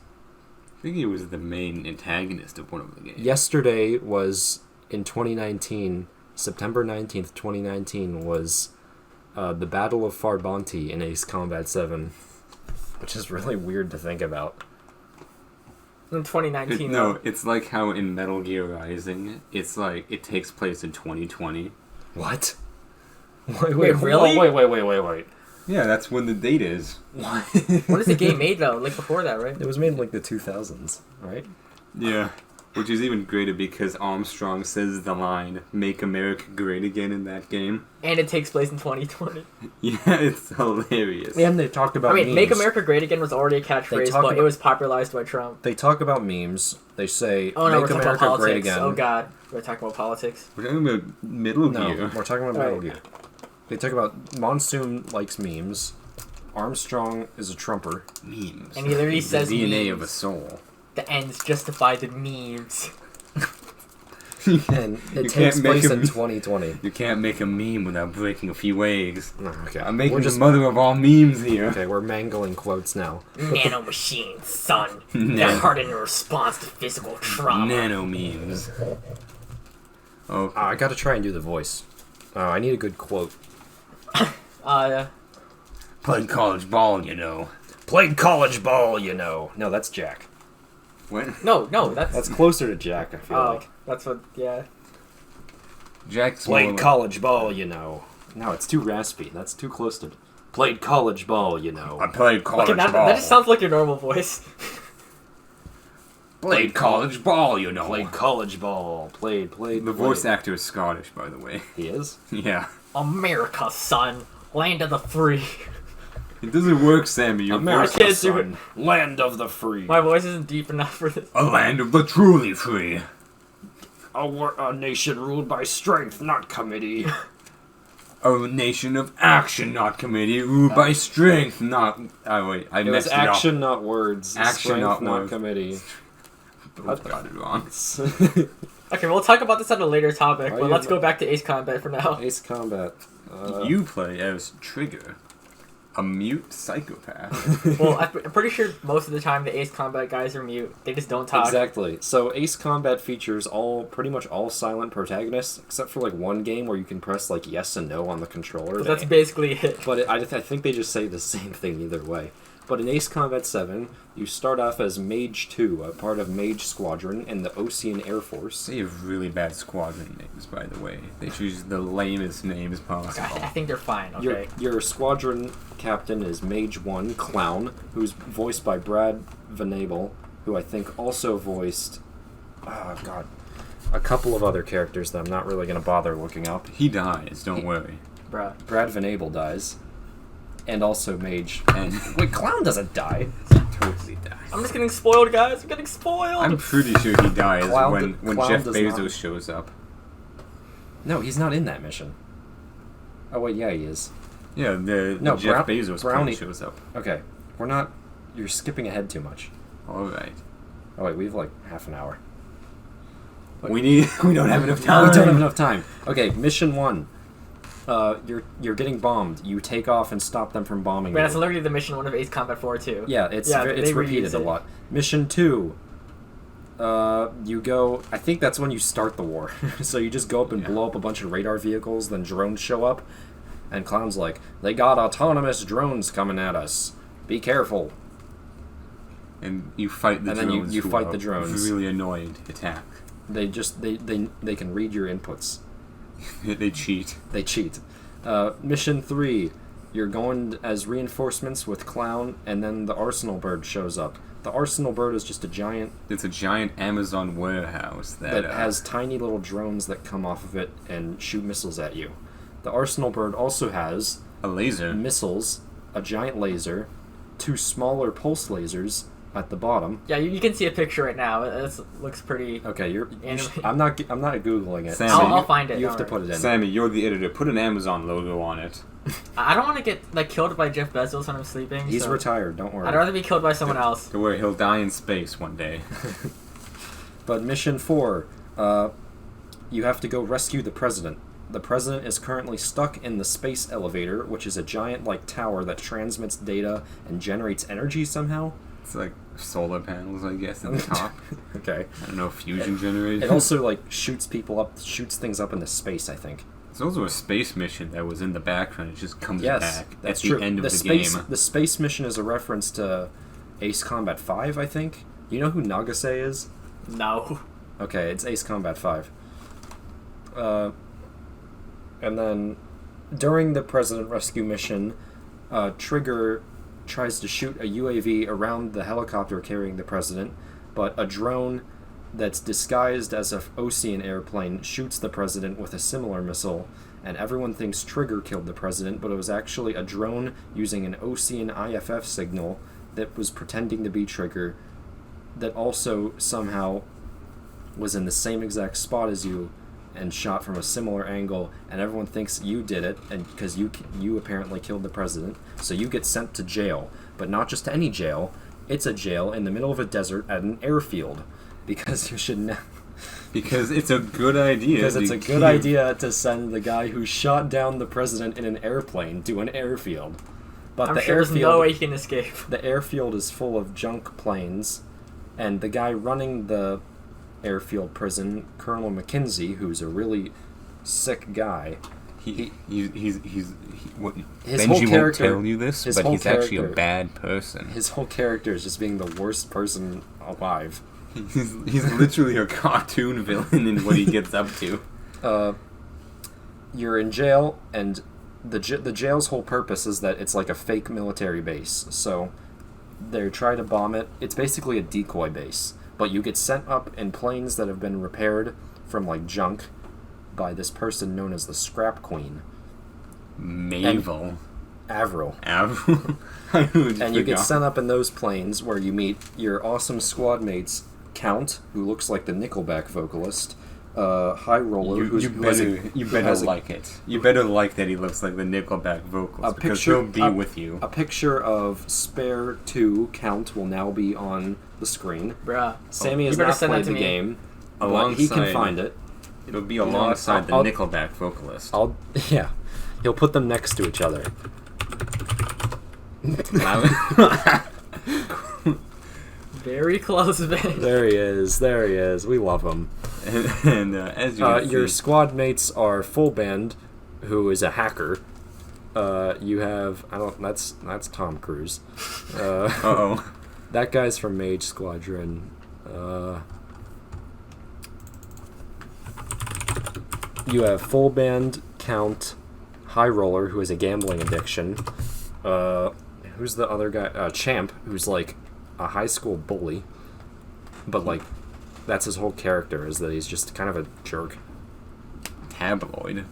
I think he was the main antagonist of one of the games. Yesterday was in 2019. September 19th, 2019 was the Battle of Farbanti in Ace Combat 7, which is really weird to think about. In 2019. It's like how in Metal Gear Rising, it's it takes place in 2020. What? Wait, really? Wait. Yeah, that's when the date is. What? When is the game made though? Before that, right? It was made in the 2000s, right? Yeah. Which is even greater because Armstrong says the line, "Make America Great Again" in that game. And it takes place in 2020. Yeah, it's hilarious. And they talked about I mean, memes. "Make America Great Again" was already a catchphrase, talk but it about- was popularized by Trump. They talk about memes. They say, Oh no, we're "Make talking about America Great politics. Again." Oh god, we're talking about politics. We're talking about Middle No, Gear. we're talking about Right. Metal Gear. They talk about Monsoon likes memes. Armstrong is a Trumper. Memes. And he literally It's says the DNA of a memes. soul. The ends justify the memes. And You it takes can't make place a in meme. 2020. You can't make a meme without breaking a few eggs. No, okay. I'm making We're just the mother of all memes here. Okay, we're mangling quotes now. Nano machines, son. They're Nano. hardened in response to physical trauma. Nano memes. Okay. I gotta try and do the voice. I need a good quote. Played college ball, you know. Played college ball, you know. No, that's Jack. What? No, that's That's closer to Jack, I feel like. that's what. Yeah. Jack's more Played like- college ball, you know. No, it's too raspy. That's too close to... Played college ball, you know. I played college Okay, that ball. just sounds like your normal voice. Played college ball, you know. Played college ball. Played. The voice actor is Scottish, by the way. He is? Yeah. America, son. Land of the free. It doesn't work, Sammy. Your America, voice can't do son. Land of the free. My voice isn't deep enough for this. a land of the truly free. a nation ruled by strength, not committee. A nation of action, not committee. Ooh, by strength, not. Oh wait, I It messed was it up. action, not words. Action, Strength, not words. committee. Both got it wrong. Okay, we'll talk about this on a later topic, Why but you let's not- go back to Ace Combat for now. Ace Combat. You play as Trigger, a mute psychopath. Well, I'm pretty sure most of the time the Ace Combat guys are mute. They just don't talk. Exactly. So Ace Combat features pretty much all silent protagonists, except for like one game where you can press like yes and no on the controller. But that's basically it. But I think they just say the same thing either way. But in Ace Combat 7, you start off as Mage 2, a part of Mage Squadron in the Ocean Air Force. They have really bad squadron names, by the way. They choose the lamest names possible. I think they're fine, okay? Your squadron captain is Mage 1, Clown, who's voiced by Brad Venable, who I think also voiced... Oh, God. A couple of other characters that I'm not really going to bother looking up. He dies, don't worry. Bruh. Brad Venable dies. And also Mage. And Wait, Clown doesn't die. totally dies. I'm just getting spoiled, guys. I'm getting spoiled. I'm pretty sure he dies Clown when Clown Jeff does Bezos not. shows up. No, he's not in that mission. Oh, wait, yeah, he is. Yeah, No, Jeff Bezos Brownie plane shows up. Okay, we're not... You're skipping ahead too much. Alright. Oh, wait, we have like half an hour. We don't have enough We time. don't have enough time. Okay, mission 1. You're getting bombed. You take off and stop them from bombing Wait, you. that's literally the mission 1 of Ace Combat 4 too. Yeah, it's they repeated reuse a it. lot. Mission 2. You go... I think that's when you start the war. So you just go up and blow up a bunch of radar vehicles, then drones show up, and Clown's like, they got autonomous drones coming at us. Be careful. And you fight the And then drones. you who fight are the drones. Really annoyed. Attack. They can read your inputs. They cheat. They cheat. Mission 3. You're going as reinforcements with Clown, and then the Arsenal Bird shows up. The Arsenal Bird is just a giant It's a giant Amazon warehouse that has tiny little drones that come off of it and shoot missiles at you. The Arsenal Bird also has a laser. missiles, a giant laser, 2 smaller pulse lasers at the bottom. Yeah, you can see a picture right now. It looks pretty... Okay, Anime. I'm not googling it. Sam, I'll find it. You have to don't put worry. it in. Sammy, you're the editor. Put an Amazon logo on it. I don't want to get like killed by Jeff Bezos when I'm sleeping. He's so retired. Don't worry. I'd rather be killed by someone else. Don't worry, he'll die in space one day. But mission 4, you have to go rescue the president. The president is currently stuck in the space elevator, which is a giant like tower that transmits data and generates energy somehow. It's like solar panels, I guess, at the top. Okay. I don't know, fusion generators. It also like shoots things up into space, I think. It's also a space mission that was in the background. It just comes Yes, back that's at true. the end of the space, game. The space mission is a reference to Ace Combat 5, I think. You know who Nagase is? No. Okay, it's Ace Combat 5. And then, during the President Rescue mission, Trigger tries to shoot a UAV around the helicopter carrying the President, but a drone that's disguised as an Ocean airplane shoots the President with a similar missile, and everyone thinks Trigger killed the President, but it was actually a drone using an Ocean IFF signal that was pretending to be Trigger, that also somehow was in the same exact spot as you and shot from a similar angle, and everyone thinks you did it, and because you apparently killed the president, so you get sent to jail, but not just any jail. It's a jail in the middle of a desert at an airfield, because you should know. Because it's a good idea. Because it's a good idea to send the guy who shot down the president in an airplane to an airfield. But I'm the sure airfield, there's no way he can escape. the airfield is full of junk planes, and the guy running the airfield prison, Colonel McKenzie, who's a really sick guy. He's what, His Benji whole won't character- tell you this, his but whole he's actually a character- bad person. His whole character is just being the worst person alive. He's literally a cartoon villain in what he gets up to. You're in jail, and the jail's whole purpose is that it's like a fake military base. So they're trying to bomb it. It's basically a decoy base, but you get sent up in planes that have been repaired from like junk by this person known as the Scrap Queen, Mavel. Avril. Avril. And you get sent up in those planes where you meet your awesome squad mates, Count, who looks like the Nickelback vocalist, High Roller, You better like it. You better like that he looks like the Nickelback vocals because he'll be with you. A picture of Spare 2 Count will now be on the screen. Bruh. Sammy has You better not send that played to the me. game, but he can find it. It'll be alongside the Nickelback vocalist. Yeah, he'll put them next to each other. Very close, man. There he is. We love him. And as you can your see, squad mates are Full Band, who is a hacker. You have that's Tom Cruise. uh-oh. That guy's from Mage Squadron. You have Full Band, Count, High Roller, who has a gambling addiction. Who's the other guy? Champ, who's like a high school bully. But like, that's his whole character, is that he's just kind of a jerk. Tabloid,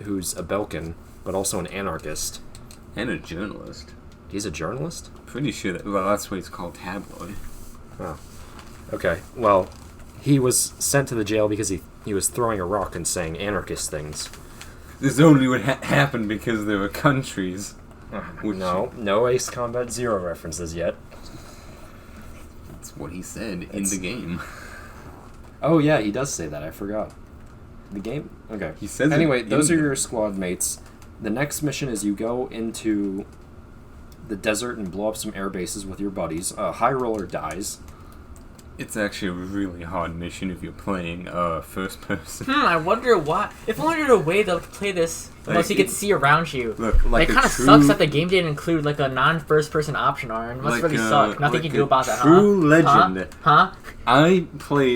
who's a Belkin, but also an anarchist. And a journalist. He's a journalist? Pretty sure that's what it's called, tabloid. Oh. Okay, well, he was sent to the jail because he was throwing a rock and saying anarchist things. This only would happen because there were countries. No Ace Combat Zero references yet. That's what he said in the game. Oh yeah, he does say that, I forgot. The game? Okay. He says anyway, those are your squad mates. The next mission is you go into the desert and blow up some air bases with your buddies. High Roller dies. It's actually a really hard mission if you're playing first person. I wonder why. If only there's a way to play this, unless you could see around you. Look, like it kind of sucks that the game didn't include like a non-first person option, Arend. It must really suck. Nothing you can do about that, True legend. Huh? I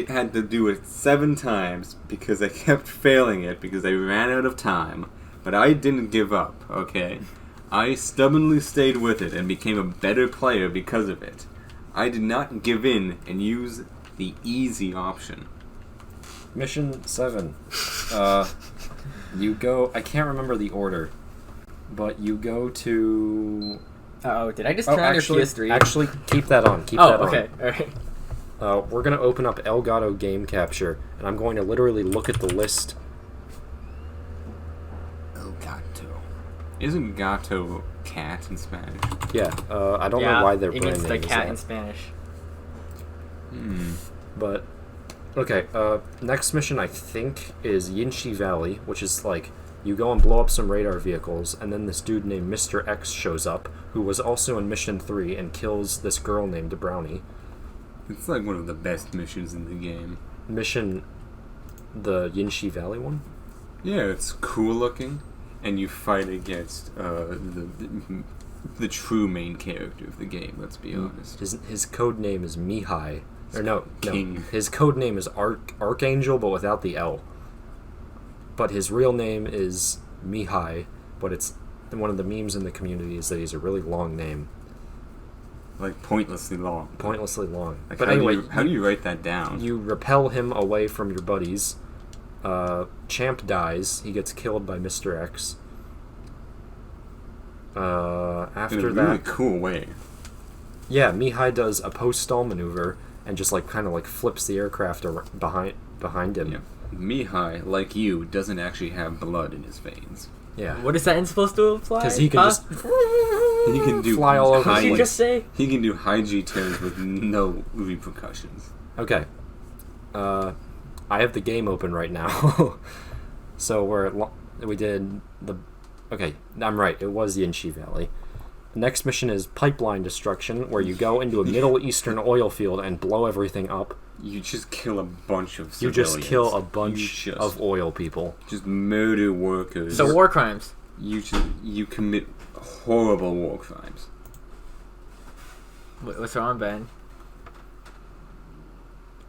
had to do it 7 times because I kept failing it because I ran out of time. But I didn't give up, okay? I stubbornly stayed with it and became a better player because of it. I did not give in and use the easy option. Mission 7. You go... I can't remember the order, but you go to... Oh, did I just turn on your PS3? Actually, keep that on. Keep that on. Okay. Alright. We're going to open up Elgato Game Capture, and I'm going to literally look at the list. Elgato. Isn't gato cat in Spanish? Yeah, I don't know why their it brand means name the is cat that. in Spanish. But, okay, next mission I think is Yinchi Valley, which is like, you go and blow up some radar vehicles, and then this dude named Mr. X shows up, who was also in Mission 3, and kills this girl named Brownie. It's like one of the best missions in the game. The Yinchi Valley one? Yeah, it's cool looking, and you fight against the true main character of the game, let's be honest. His code name is Mihai. Or no. King. His code name is Archangel, but without the L. But his real name is Mihai, but it's one of the memes in the community is that he's a really long name. Like, pointlessly long. Pointlessly long. Like, But how anyway, how do you write that down? you repel him away from your buddies. Champ dies. He gets killed by Mr. X. After in a really that... cool way. Yeah, Mihai does a post-stall maneuver and just like kind of like flips the aircraft behind him. Yeah. Mihai, like you, doesn't actually have blood in his veins. Yeah. What is that supposed to imply? Because he can just He can do fly all over. What did you just say? He can do high G turns with no repercussions. Okay. I have the game open right now. So we did the... Okay, I'm right. It was Yinchi Valley. The next mission is Pipeline Destruction, where you go into a Middle Eastern oil field and blow everything up. You just kill a bunch of civilians. You just kill a bunch of oil people. Just murder workers. So war crimes. You commit horrible war crimes. What's wrong, Ben?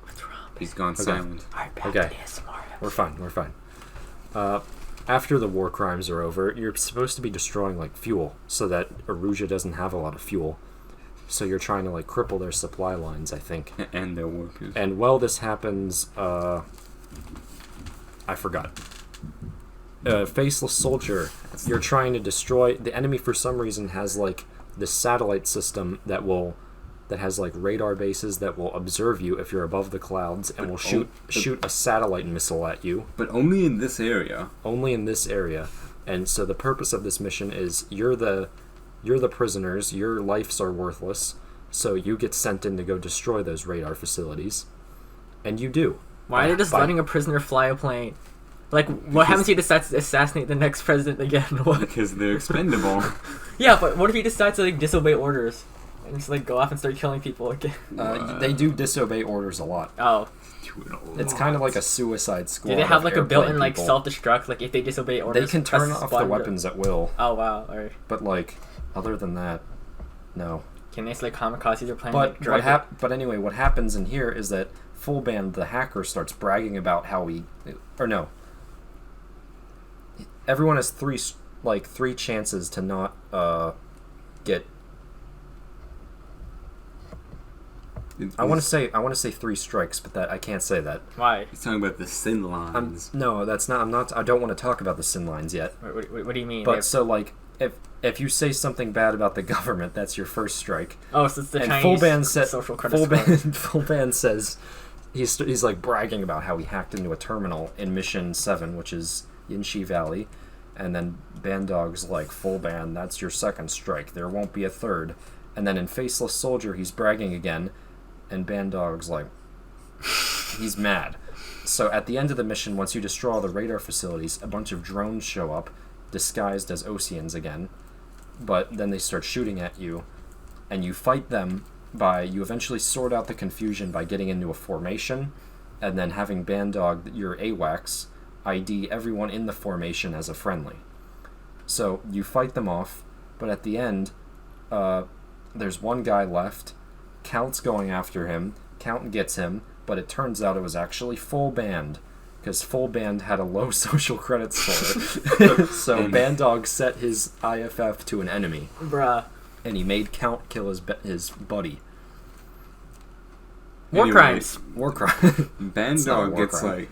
What's wrong, Ben? He's gone silent. Alright, back Okay. to ASMR. We're fine. After the war crimes are over, you're supposed to be destroying like fuel so that Aruja doesn't have a lot of fuel. So you're trying to like cripple their supply lines, I think. And their workers. And while this happens, I forgot. Faceless Soldier, you're trying to destroy... The enemy for some reason has like this satellite system that will that has like radar bases that will observe you if you're above the clouds and will shoot a satellite missile at you. But only in this area. Only in this area. And so the purpose of this mission is you're the prisoners, your lives are worthless, so you get sent in to go destroy those radar facilities. And you do. Why are they just letting a prisoner fly a plane? Like, what happens if he decides to assassinate the next president again? What? Because they're expendable. Yeah, but what if he decides to like disobey orders and just like go off and start killing people again? They do disobey orders a lot. Oh. It's kind of like a suicide squad. Do they have like a built-in like people. self-destruct? Like if they disobey orders, They can turn off the weapons at will. Oh wow! Alright. But like, other than that, no. Can they like kamikaze their plane? But but anyway, what happens in here is that Full Band, the hacker, starts bragging about how everyone has three chances to not get. I want to say 3 strikes, but that I can't say that. Why? He's talking about the sin lines. No, that's not. I'm not. I don't want to talk about the sin lines yet. What do you mean? But so like, if you say something bad about the government, that's your first strike. Oh, so it's the and Chinese Full Band social credit score. Full Band says he's like bragging about how he hacked into a terminal in Mission 7, which is Yinchi Valley, and then Bandog's like, Full Band, that's your second strike. There won't be a third. And then in Faceless Soldier, he's bragging again, and Bandog's like, he's mad. So at the end of the mission, once you destroy all the radar facilities, a bunch of drones show up, disguised as Oceans again, but then they start shooting at you, and you fight them you eventually sort out the confusion by getting into a formation, and then having Bandog, your AWACS, ID everyone in the formation as a friendly. So you fight them off, but at the end, there's one guy left, Count's going after him, Count gets him, but it turns out it was actually Full Band, because Full Band had a low social credit score. So Bandog set his IFF to an enemy. Bruh. And he made Count kill his buddy. War crimes. War crime. Bandog gets like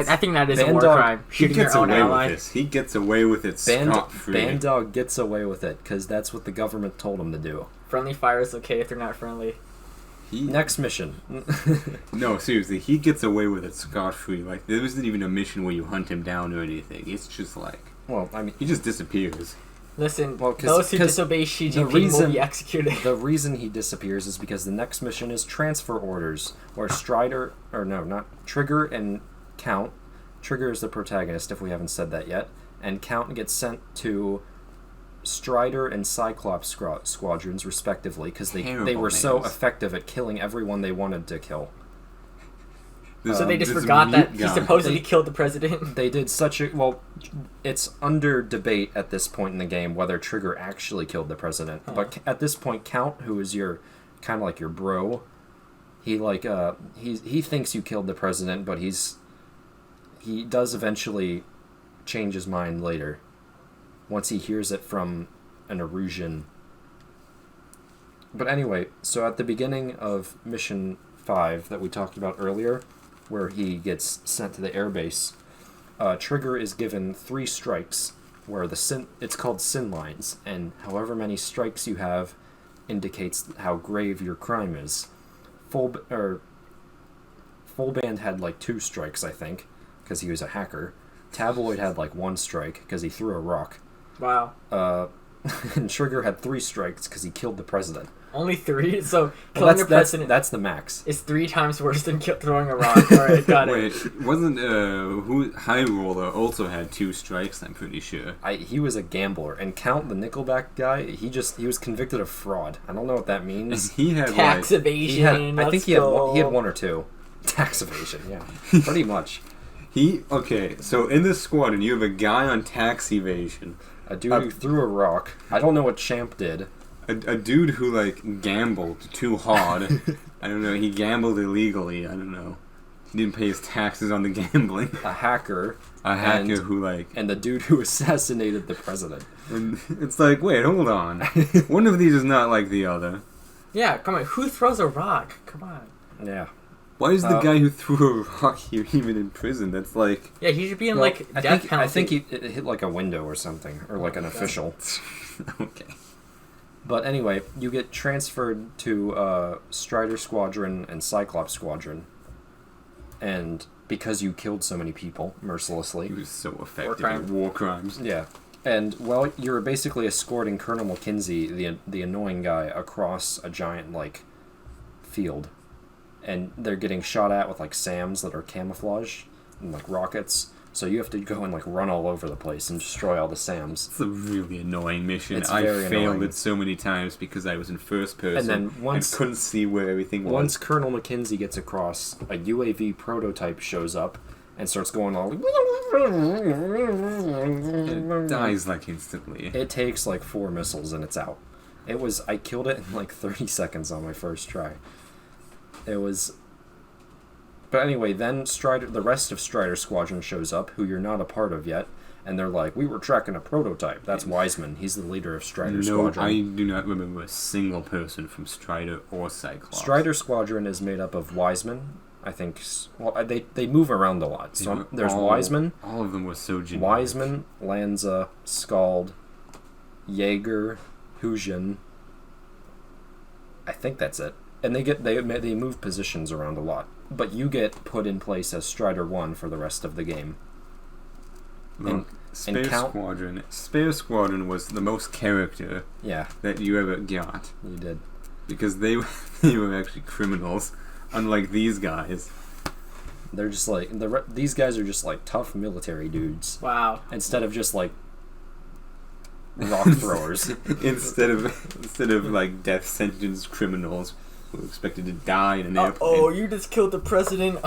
I think that is a war crime. He gets away with this. He gets away with it scot-free. Bandog gets away with it because that's what the government told him to do. Friendly fire is okay if they're not friendly. Next mission. No, seriously, he gets away with it scot-free. Like, there isn't even a mission where you hunt him down or anything. It's just like... Well, I mean... He just disappears. Listen, those who disobey Xi Jinping will be executed. The reason he disappears is because the next mission is transfer orders, where Trigger and Count... Trigger is the protagonist, if we haven't said that yet, and Count gets sent to Strider and Cyclops squadrons, respectively, because they were so effective at killing everyone they wanted to kill. So they just forgot that he supposedly killed the president? They did such a... Well, it's under debate at this point in the game whether Trigger actually killed the president. Huh. But at this point, Count, who is your... kind of like your bro, he thinks you killed the president, but he does eventually change his mind later. Once he hears it from an Erusian. But anyway, so at the beginning of Mission 5 that we talked about earlier, where he gets sent to the airbase, Trigger is given 3 strikes, where it's called sin lines, and however many strikes you have indicates how grave your crime is. Full Band had like 2 strikes, I think, because he was a hacker. Tabloid had like 1 strike because he threw a rock. Wow. And Trigger had 3 strikes because he killed the president. Only 3? So killing the president... That's the max. Is 3 times worse than throwing a rock. Alright, got it. Wait, wasn't... High Roller also had 2 strikes, I'm pretty sure. He was a gambler. And Count, the Nickelback guy, he was convicted of fraud. I don't know what that means. He had tax evasion. I think he had 1 or 2. Tax evasion, yeah. Pretty much. So in this squadron, you have a guy on tax evasion. A dude who threw a rock. I don't know what Champ did. A dude who, like, gambled too hard. I don't know, he gambled illegally, I don't know. He didn't pay his taxes on the gambling. A hacker. Who, like... And the dude who assassinated the president. And it's like, wait, hold on. One of these is not like the other. Yeah, come on, who throws a rock? Come on. Yeah. Why is the guy who threw a rock here even in prison? That's like... Yeah, he should be in, death penalty. I think it hit like a window or something. Or like an official. Okay. But anyway, you get transferred to Strider Squadron and Cyclops Squadron. And because you killed so many people mercilessly. He was so effective at war crimes. Yeah. And, well, you're basically escorting Colonel McKenzie, the annoying guy, across a giant, like, field. And they're getting shot at with, like, SAMs that are camouflage and, like, rockets. So you have to go and, like, run all over the place and destroy all the SAMs. It's a really annoying mission. It's I very failed annoying. it so many times because I was in first person And then once- couldn't see where everything was. Once Colonel McKenzie gets across, a UAV prototype shows up and starts going all... It dies, like, instantly. It takes, like, 4 missiles and it's out. I killed it in, like, 30 seconds on my first try. It was... But anyway, then the rest of Strider Squadron shows up, who you're not a part of yet, and they're like, we were tracking a prototype. That's Wiseman. He's the leader of Strider Squadron. I do not remember a single person from Strider or Cyclops. Strider Squadron is made up of Wiseman, I think... Well, they move around a lot. So there's Wiseman. All of them were so generic. Wiseman, Lanza, Scald, Jaeger, Hujin. I think that's it. And they move positions around a lot. But you get put in place as Strider 1 for the rest of the game. Look, Spare Squadron was the most character that you ever got. You did. Because they were actually criminals, unlike these guys. They're just like... These guys are just like tough military dudes. Wow. Instead of just like rock throwers. instead of like death sentence criminals who were expected to die in an airplane. Oh, you just killed the president.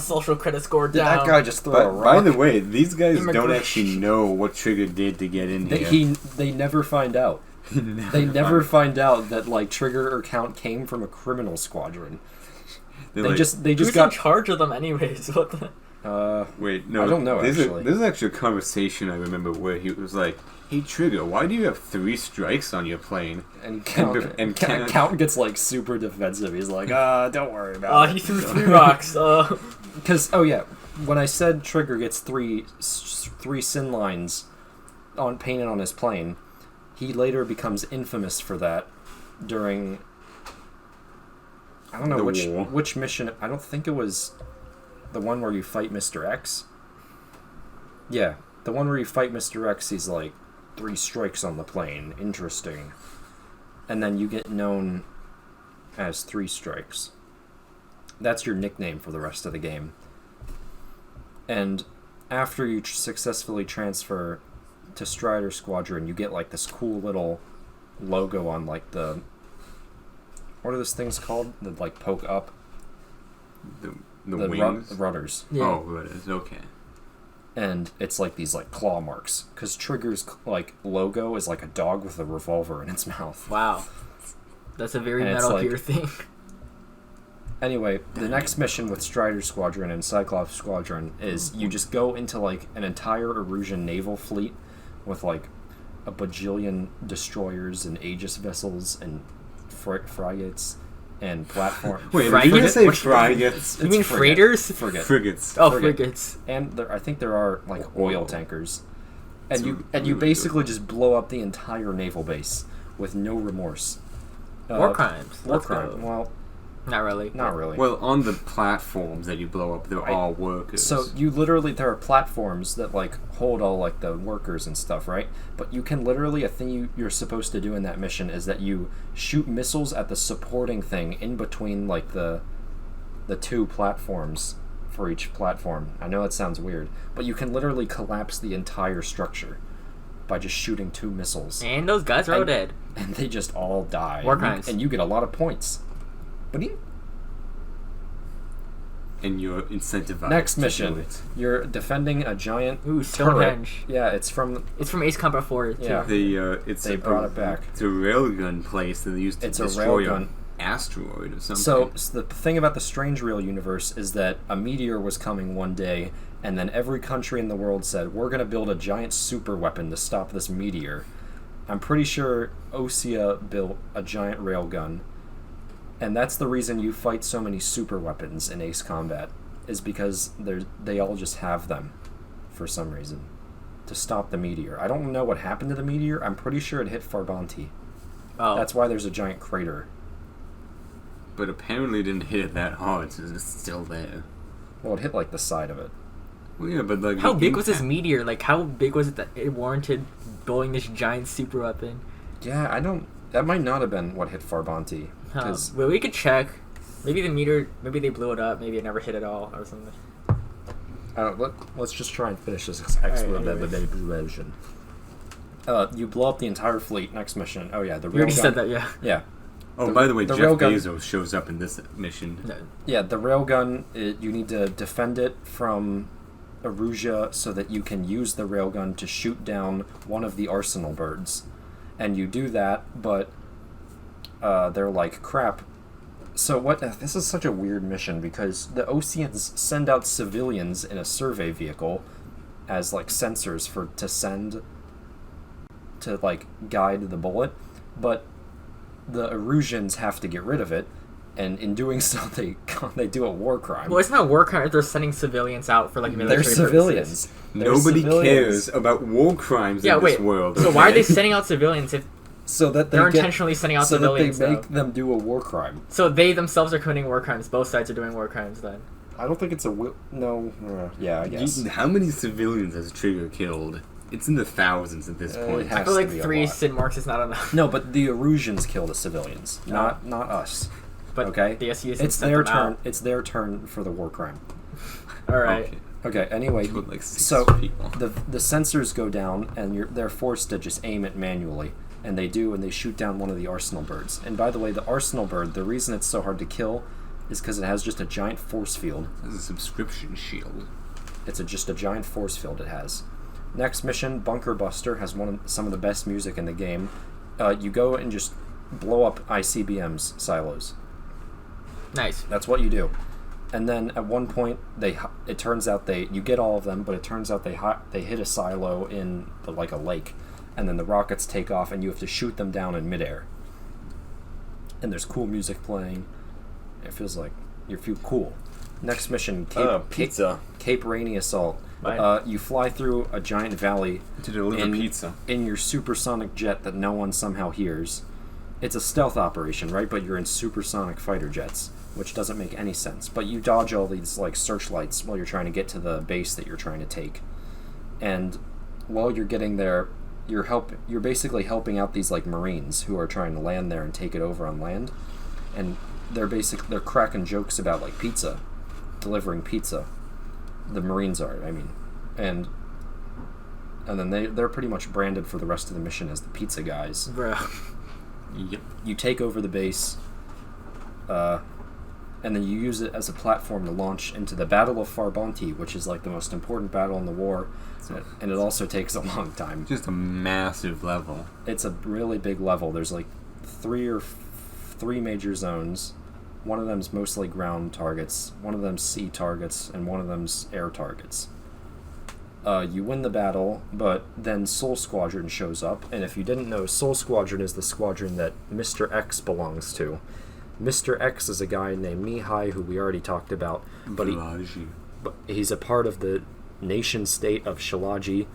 Social credit score down. Did that guy just throw a rock? By the way, these guys don't actually know what Trigger did to get in here. They never find out. They never find out that like Trigger or Count came from a criminal squadron. They just Who's got in charge of them anyways? What the? Wait, no. I don't know, actually. There's actually a conversation I remember where he was like, hey, Trigger, why do you have 3 strikes on your plane? And Count gets like super defensive. He's like, don't worry about it. He threw 3 rocks. Because, when I said Trigger gets 3 sin lines painted on his plane, he later becomes infamous for that during... I don't know which mission. I don't think it was the one where you fight Mr. X. Yeah, the one where you fight Mr. X, he's like, 3 strikes on the plane. Interesting. And then you get known as 3 strikes. That's your nickname for the rest of the game. And after you successfully transfer to Strider Squadron, you get like this cool little logo on like the... What are those things called that like poke up? The wings? Rudders. Yeah. Oh, rudders, okay. And it's like these like claw marks. Because Trigger's like logo is like a dog with a revolver in its mouth. Wow. That's a very And Metal it's like- Gear thing. Anyway, the next mission with Strider Squadron and Cyclops Squadron is you just go into like an entire Erusian naval fleet with like a bajillion destroyers and Aegis vessels and frigates and platform. Wait, Frigates? did you say What's- frigates? You mean freighters? Frigates. Oh, Frigate. frigates. And I think there are like oil tankers. And It's you really basically good. just blow up the entire naval base with no remorse. War crimes. War Let's crime. go. Well, Not really. not really. Well, on the platforms that you blow up, they're all workers. So you literally, there are platforms that like hold all like the workers and stuff, right? But you can literally, a thing you're supposed to do in that mission is that you shoot missiles at the supporting thing in between like the 2 platforms for each platform. I know that sounds weird, but you can literally collapse the entire structure by just shooting 2 missiles. And those guys are all dead. And they just all die. War crimes. And you get a lot of points. But and you're incentivized. next to do mission, it. you're defending a giant Ooh, turret. Stonehenge. Yeah, it's from Ace Combat 4 too. Yeah. They brought it back. It's a railgun place that they used to It's a destroy railgun. an asteroid or something. So the thing about the Strange Real universe is that a meteor was coming one day, and then every country in the world said, we're going to build a giant super weapon to stop this meteor. I'm pretty sure Osea built a giant railgun, and that's the reason you fight so many super weapons in Ace Combat, is because they all just have them for some reason to stop the meteor. I don't know what happened to the meteor. I'm pretty sure it hit Farbanti. Oh. That's why there's a giant crater. But apparently it didn't hit it that hard, so it's still there. Well, it hit like the side of it. Well, yeah, but like How the big was this impact- meteor? Like, how big was it that it warranted building this giant super weapon? Yeah, I don't. That might not have been what hit Farbanti. Because Well, we could check. Maybe the meteor. Maybe they blew it up. Maybe it never hit at all, or something. let's just try and finish this anyways. explosion. You blow up the entire fleet. Next mission. Oh yeah, the We already railgun. said that, yeah. Yeah, Oh, by the way, the Jeff railgun- Bezos shows up in this mission. No. yeah. The railgun. You need to defend it from Aruja so that you can use the railgun to shoot down one of the arsenal birds, and you do that, but they're like crap. So what? This is such a weird mission because the Oceans send out civilians in a survey vehicle as like sensors to send to like guide the bullet, but the Erusians have to get rid of it, and in doing so they do a war crime. Well, it's not a war crime if they're sending civilians out for like military They're purposes. civilians. They're Nobody civilians. cares about war crimes Yeah, in wait. this world. So why are okay? they sending out civilians if So that they they're get, intentionally sending out so civilians? that they make though? them do a war crime. So they themselves are committing war crimes. Both sides are doing war crimes then. I don't think it's a no. Yeah, I guess. How many civilians has Trigger killed? It's in the thousands at this It point. has I feel to like be a 3 lot. Sid marks is not enough. No, but the Erusians kill the civilians, not us. But Okay, the SUs it's sent their them turn. out. It's their turn for the war crime. All right. Okay. Okay. Anyway, Killed like 6 so people. the sensors go down, and they're forced to just aim it manually, and they do, and they shoot down one of the arsenal birds. And by the way, the arsenal bird, the reason it's so hard to kill, is because it has just a giant force field. That's a subscription shield. It's just a giant force field it has. Next mission, Bunker Buster, has some of the best music in the game. You go and just blow up ICBM's silos. Nice. That's what you do. And then at one point, it turns out you get all of them, but it turns out they hit a silo in like a lake, and then the rockets take off, and you have to shoot them down in midair. And there's cool music playing. It feels like you feel cool. Next mission, Cape Rainy Assault. Right. You fly through a giant valley To deliver pizza. in your supersonic jet that no one somehow hears. It's a stealth operation, right? But you're in supersonic fighter jets, which doesn't make any sense. But you dodge all these like searchlights while you're trying to get to the base that you're trying to take. And while you're getting there, you're basically helping out these like Marines who are trying to land there and take it over on land. And they're cracking jokes about like pizza, delivering pizza. The Marines are, I mean, and then they're pretty much branded for the rest of the mission as the pizza guys. Bro. Yep. You take over the base, and then you use it as a platform to launch into the Battle of Farbanti, which is like the most important battle in the war, and it also takes a long time. Just a massive level. It's a really big level. There's like three major zones. One of them's mostly ground targets, one of them's sea targets, and one of them's air targets. You win the battle, but then Soul Squadron shows up, and if you didn't know, Soul Squadron is the squadron that Mr. X belongs to. Mr. X is a guy named Mihai, who we already talked about, but he's a part of the nation-state of Shilaji.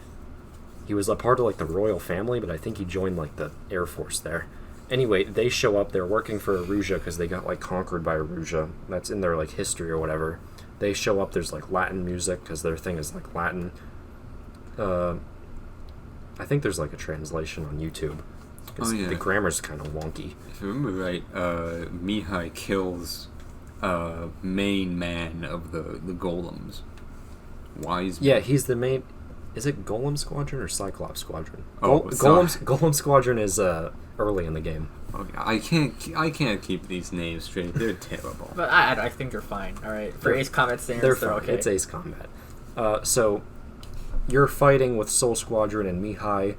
He was a part of like the royal family, but I think he joined like the Air Force there. Anyway, they show up. They're working for Aruja because they got like conquered by Aruja. That's in their like history or whatever. They show up. There's like Latin music because their thing is like Latin. I think there's like a translation on YouTube. Oh, yeah. The grammar's kind of wonky. If I remember right, Mihai kills main man of the golems. Wise. Yeah, he's the main. Is it Golem Squadron or Cyclops Squadron? Oh, sorry. Golem Squadron is early in the game. Okay, I can't keep these names straight. They're terrible. But I think they're fine. All right. For Ace Combat standards, they're fine. okay. It's Ace Combat. So you're fighting with Soul Squadron and Mihai.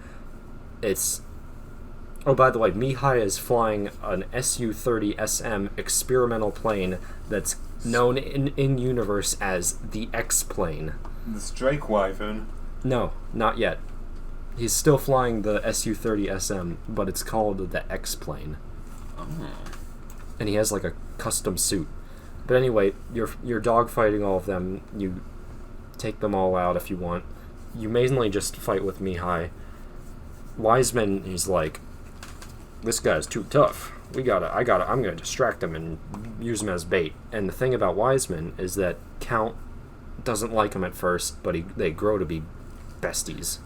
Oh, by the way, Mihai is flying an Su-30 SM experimental plane that's known in universe as the X-plane. The Strike Wyvern. No, not yet. He's still flying the Su-30 SM, but it's called the X-plane. Oh. And he has like a custom suit. But anyway, you're dogfighting all of them. You take them all out if you want. You mainly just fight with Mihai. Wiseman is like, this guy's too tough. I'm gonna distract him and use him as bait. And the thing about Wiseman is that Count doesn't like him at first, but they grow to be besties.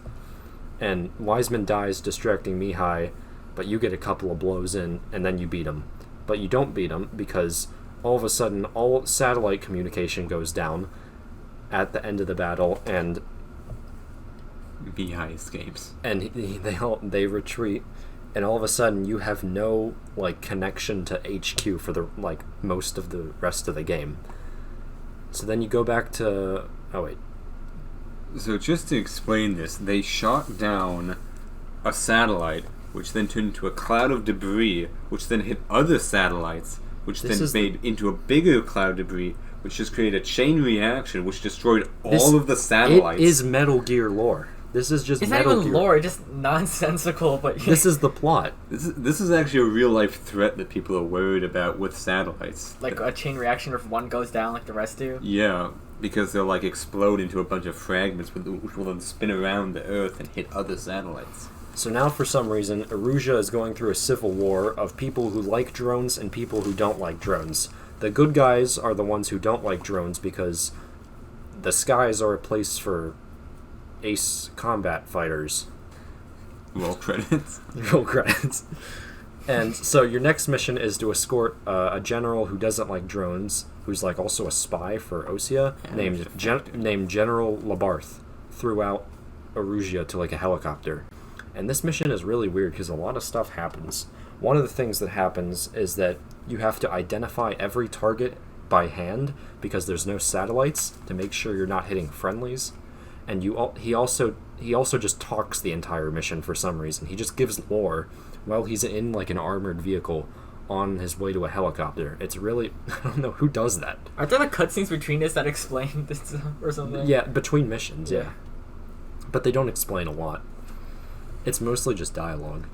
And Wiseman dies distracting Mihai, but you get a couple of blows in, and then you beat him. But you don't beat him because all of a sudden all satellite communication goes down at the end of the battle, and Mihai escapes. And they retreat, and all of a sudden you have no connection to HQ for the most of the rest of the game. So then you go back to So just to explain this, they shot down a satellite, which then turned into a cloud of debris, which then hit other satellites, which made into a bigger cloud of debris, which just created a chain reaction, which destroyed all of the satellites. It is Metal Gear lore. This is just Metal Gear. It's not even lore, it's just nonsensical, but... This is the plot. This is actually a real-life threat that people are worried about with satellites. Like a chain reaction if one goes down like the rest do? Yeah, because they'll explode into a bunch of fragments, which will then spin around the Earth and hit other satellites. So now, for some reason, Erusia is going through a civil war of people who like drones and people who don't like drones. The good guys are the ones who don't like drones because the skies are a place for ace combat fighters. Roll credits. Roll credits. And so your next mission is to escort a general who doesn't like drones, who's also a spy for Osea, named General Labarth, throughout Erusia to a helicopter. And this mission is really weird because a lot of stuff happens. One of the things that happens is that you have to identify every target by hand because there's no satellites to make sure you're not hitting friendlies. And he also just talks the entire mission for some reason. He just gives lore while he's in an armored vehicle on his way to a helicopter. It's really... I don't know who does that. Aren't there cutscenes between this that explain this or something? Yeah, between missions, yeah. But they don't explain a lot. It's mostly just dialogue.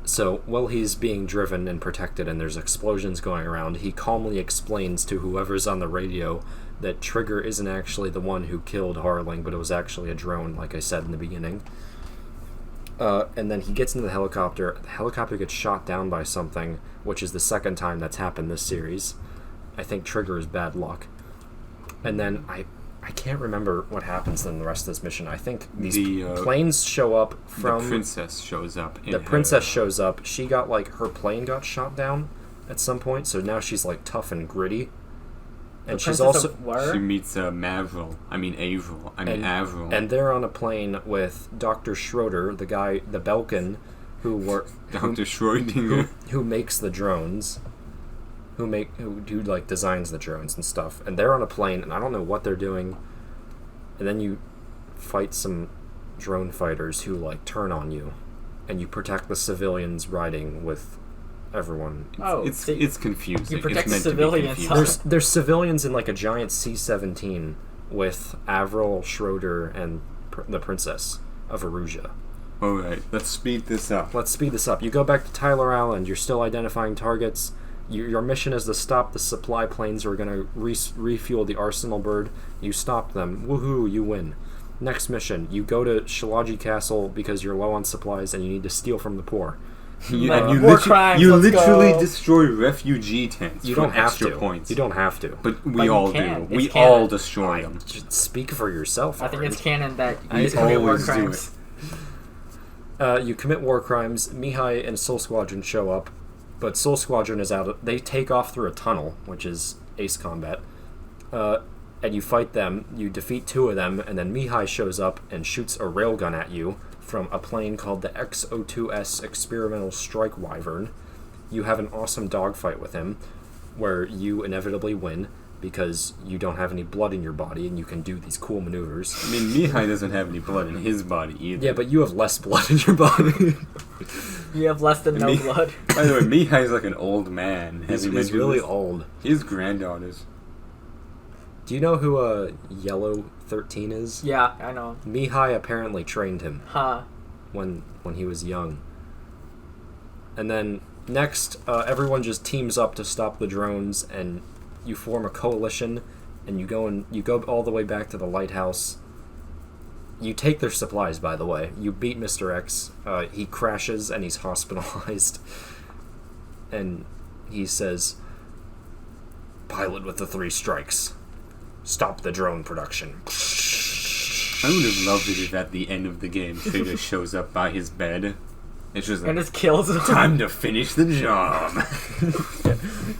So, while he's being driven and protected and there's explosions going around, he calmly explains to whoever's on the radio that Trigger isn't actually the one who killed Harling, but it was actually a drone, like I said in the beginning. And then he gets into the helicopter. The helicopter gets shot down by something, which is the second time that's happened this series. I think Trigger is bad luck. And then I can't remember what happens in the rest of this mission. I think these planes show up from... The princess shows up. The princess shows up. She got, her plane got shot down at some point, so now she's, tough and gritty. And she's also... She meets Avril. And they're on a plane with Dr. Schroeder, the guy, the Belkin, Dr. Schrödinger. Who makes the drones. Who designs the drones and stuff. And they're on a plane, and I don't know what they're doing. And then you fight some drone fighters who, turn on you. And you protect the civilians riding with everyone. It's confusing. You protect it's civilians. There's civilians in, a giant C-17 with Avril, Schroeder, and the princess of Erusia. Alright, let's speed this up. You go back to Tyler Island. You're still identifying targets. Your mission is to stop the supply planes who are going to refuel the Arsenal Bird. You stop them. Woohoo, you win. Next mission, you go to Shalaji Castle because you're low on supplies and you need to steal from the poor. You crimes, literally destroy refugee tents. You don't have to. Points. You don't have to. But we all do. We all destroy them. Speak for yourself. I think it's canon that you commit war always do crimes. You commit war crimes. Mihai and Soul Squadron show up. But Soul Squadron is out. They take off through a tunnel, which is ace combat. And you fight them. You defeat two of them, and then Mihai shows up and shoots a railgun at you from a plane called the X-02S Experimental Strike Wyvern. You have an awesome dogfight with him, where you inevitably win because you don't have any blood in your body and you can do these cool maneuvers. I mean, Mihai doesn't have any blood in his body either. Yeah, but you have less blood in your body. You have less than no blood. By the way, Mihai's like an old man. He's really old. His granddaughters. Do you know who Yellow 13 is? Yeah, I know. Mihai apparently trained him. Huh. When he was young. And then next, everyone just teams up to stop the drones, and you form a coalition, and you go all the way back to the lighthouse. You take their supplies, by the way. You beat Mr. X. He crashes and he's hospitalized. and he says, "Pilot with the 3 strikes. Stop the drone production." I would have loved it if at the end of the game Trigger shows up by his bed. It's just like, And just kills him. time to finish the job.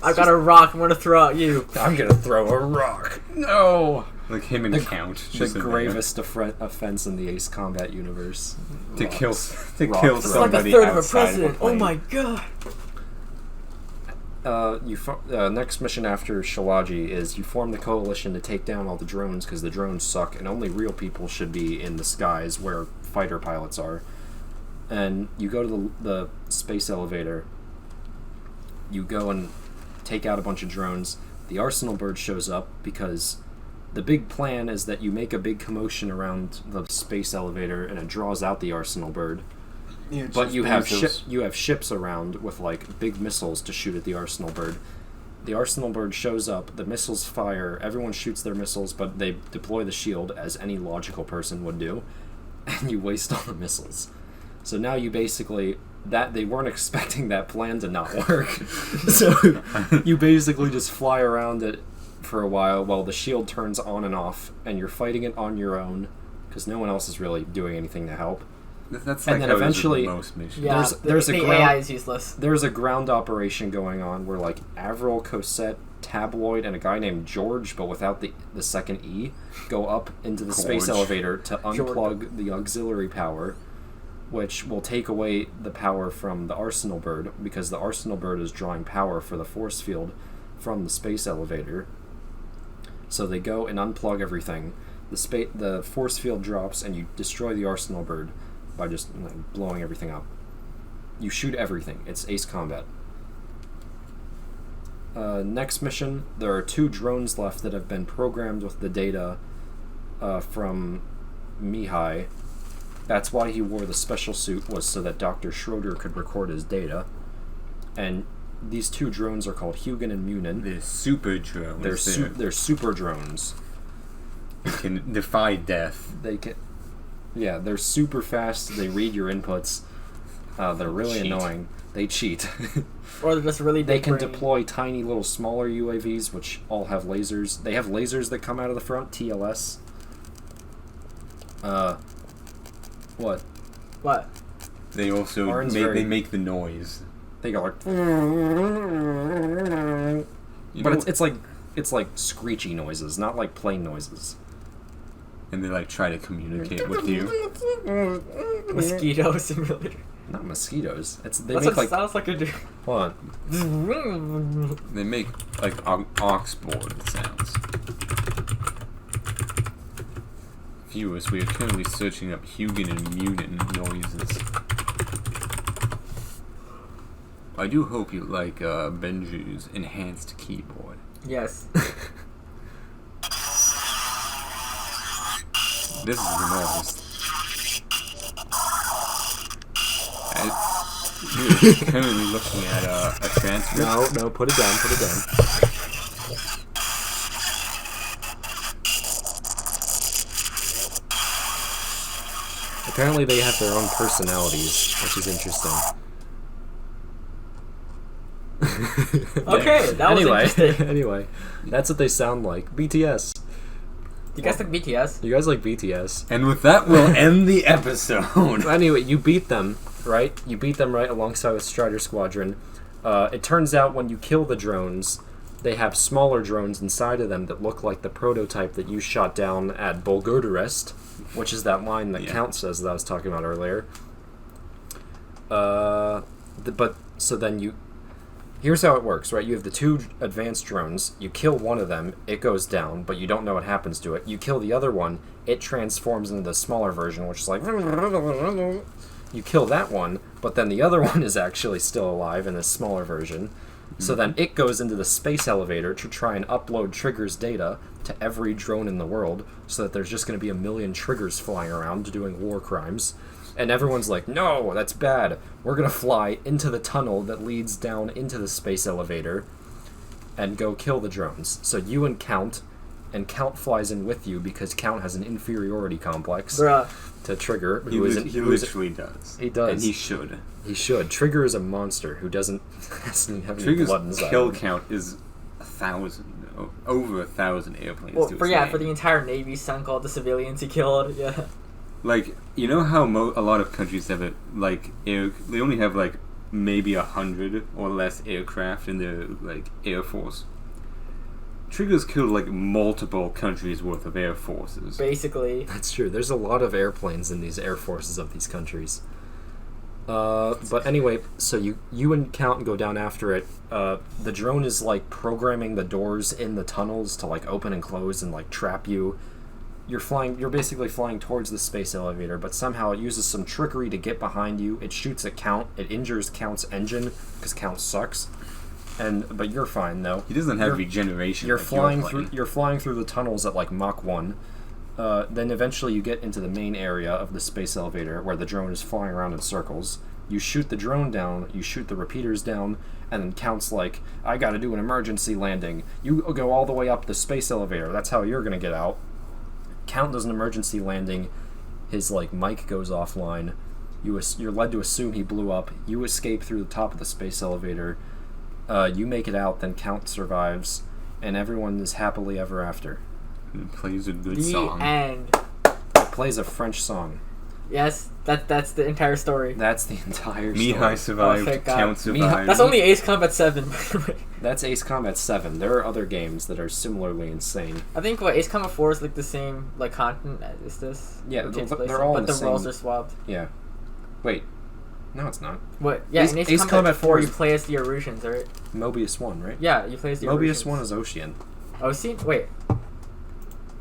I've got a rock, I'm gonna throw at you. I'm gonna throw a rock. No! Like him and Count. The Just gravest offense in the Ace Combat universe. to kill Rock It's like a somebody third of a outside president. a Oh plane. my god. Next mission after Shilaji is you form the coalition to take down all the drones because the drones suck and only real people should be in the skies where fighter pilots are. And you go to the space elevator. You go and take out a bunch of drones. The Arsenal bird shows up because the big plan is that you make a big commotion around the space elevator and it draws out the Arsenal bird. Yeah, But just you have bezos. ships around with like big missiles to shoot at the Arsenal bird. The Arsenal bird shows up, the missiles fire, everyone shoots their missiles, but they deploy the shield as any logical person would do, and you waste all the missiles. So now you basically they weren't expecting that plan to not work. So you basically just fly around it for a while the shield turns on and off, and you're fighting it on your own because no one else is really doing anything to help. That's and like then how it is with eventually- most missions. Yeah, There's the a AI is useless. There's a ground operation going on where like Avril, Cosette, Tabloid, and a guy named George, but without the second E, go up into the space George. elevator to unplug the auxiliary power, which will take away the power from the Arsenal bird because the Arsenal bird is drawing power for the force field from the space elevator. So they go and unplug everything. The force field drops and you destroy the Arsenal bird by just blowing everything up. You shoot everything. It's Ace Combat. Next mission, there are 2 drones left that have been programmed with the data from Mihai. That's why he wore the special suit, was so that Dr. Schroeder could record his data. And these 2 drones are called Hugin and Munin. They're super drones. They're super drones. They can defy death. They can, yeah, they're super fast. They read your inputs. They're really Cheat. annoying. They cheat. Or they're just really They big can brain. deploy tiny little smaller UAVs, which all have lasers. They have lasers that come out of the front, TLS. What? What? They also Arend's they make the noise. They go like, You but know- it's like screechy noises, not like plain noises. and they like try to communicate with you. Mosquito simulator. Not mosquitoes. They That's make what like, it sounds like a dude. hold on. They make like aux board sounds. Viewers, we are currently searching up Hugin and Munin noises. I do hope you like Benju's enhanced keyboard. Yes. This is the noise. We're currently looking at a transcript. No, put it down, put it down. Apparently they have their own personalities, which is interesting. Okay, that was interesting. Anyway, that's what they sound like. BTS. You guys like BTS? You guys like BTS? And with that, we'll end the episode. Anyway, you beat them, right? You beat them right alongside with Strider Squadron. It turns out when you kill the drones, they have smaller drones inside of them that look like the prototype that you shot down at Bulgurdarest, which is that line that Count says that I was talking about earlier. But so then you... Here's how it works, right? You have the 2 advanced drones. You kill one of them, it goes down, but you don't know what happens to it. You kill the other one, it transforms into the smaller version, which is like... You kill that one, but then the other one is actually still alive in this smaller version. So then it goes into the space elevator to try and upload Trigger's data to every drone in the world, so that there's just going to be a million Triggers flying around doing war crimes. And everyone's like, no, that's bad. We're going to fly into the tunnel that leads down into the space elevator and go kill the drones. So you and Count and Count flies in with you because Count has an inferiority complex Bruh. to Trigger. He literally does. He does. And he should. He should. Trigger is a monster who doesn't have any Trigger's blood inside kill him. count is 1,000. Over 1,000 airplanes. Well, to for his yeah, name. for the entire Navy sunk all the civilians he killed. Yeah. Like, you know how a lot of countries have it, like, they only have, like, maybe 100 or less aircraft in their, like, air force. Trigger's killed, like, multiple countries' worth of air forces. Basically. That's true. There's a lot of airplanes in these air forces of these countries. But anyway, so you and Count go down after it. The drone is like programming the doors in the tunnels to like open and close and like trap you. You're basically flying towards the space elevator, but somehow it uses some trickery to get behind you. It shoots at Count. It injures Count's engine because Count sucks. But you're fine though. He doesn't have regeneration. You're like flying your plane. through. You're flying through the tunnels at like Mach 1. Then eventually you get into the main area of the space elevator where the drone is flying around in circles. You shoot the drone down, you shoot the repeaters down, and then Count's like, I gotta do an emergency landing. You go all the way up the space elevator. That's how you're gonna get out. Count does an emergency landing. His like mic goes offline. You're led to assume he blew up. You escape through the top of the space elevator. You make it out, then Count survives, and everyone is happily ever after. It plays a good The song. end. It plays a French song. Yes, that's the entire story. That's the entire story. Mihai survived, thank God. Count survived. That's only Ace Combat 7, by the way. That's Ace Combat 7. There are other games that are similarly insane. I think Ace Combat 4 is like the same like content as this. Yeah, It takes they're place all but in the the roles same- are swapped. Yeah. Wait. No, it's not. What? Yeah, in Ace Combat 4 you play as the Erusians, right? Mobius 1, right? Yeah, you play as the Mobius Erusians. 1 is Ocean. Oh, see? Wait.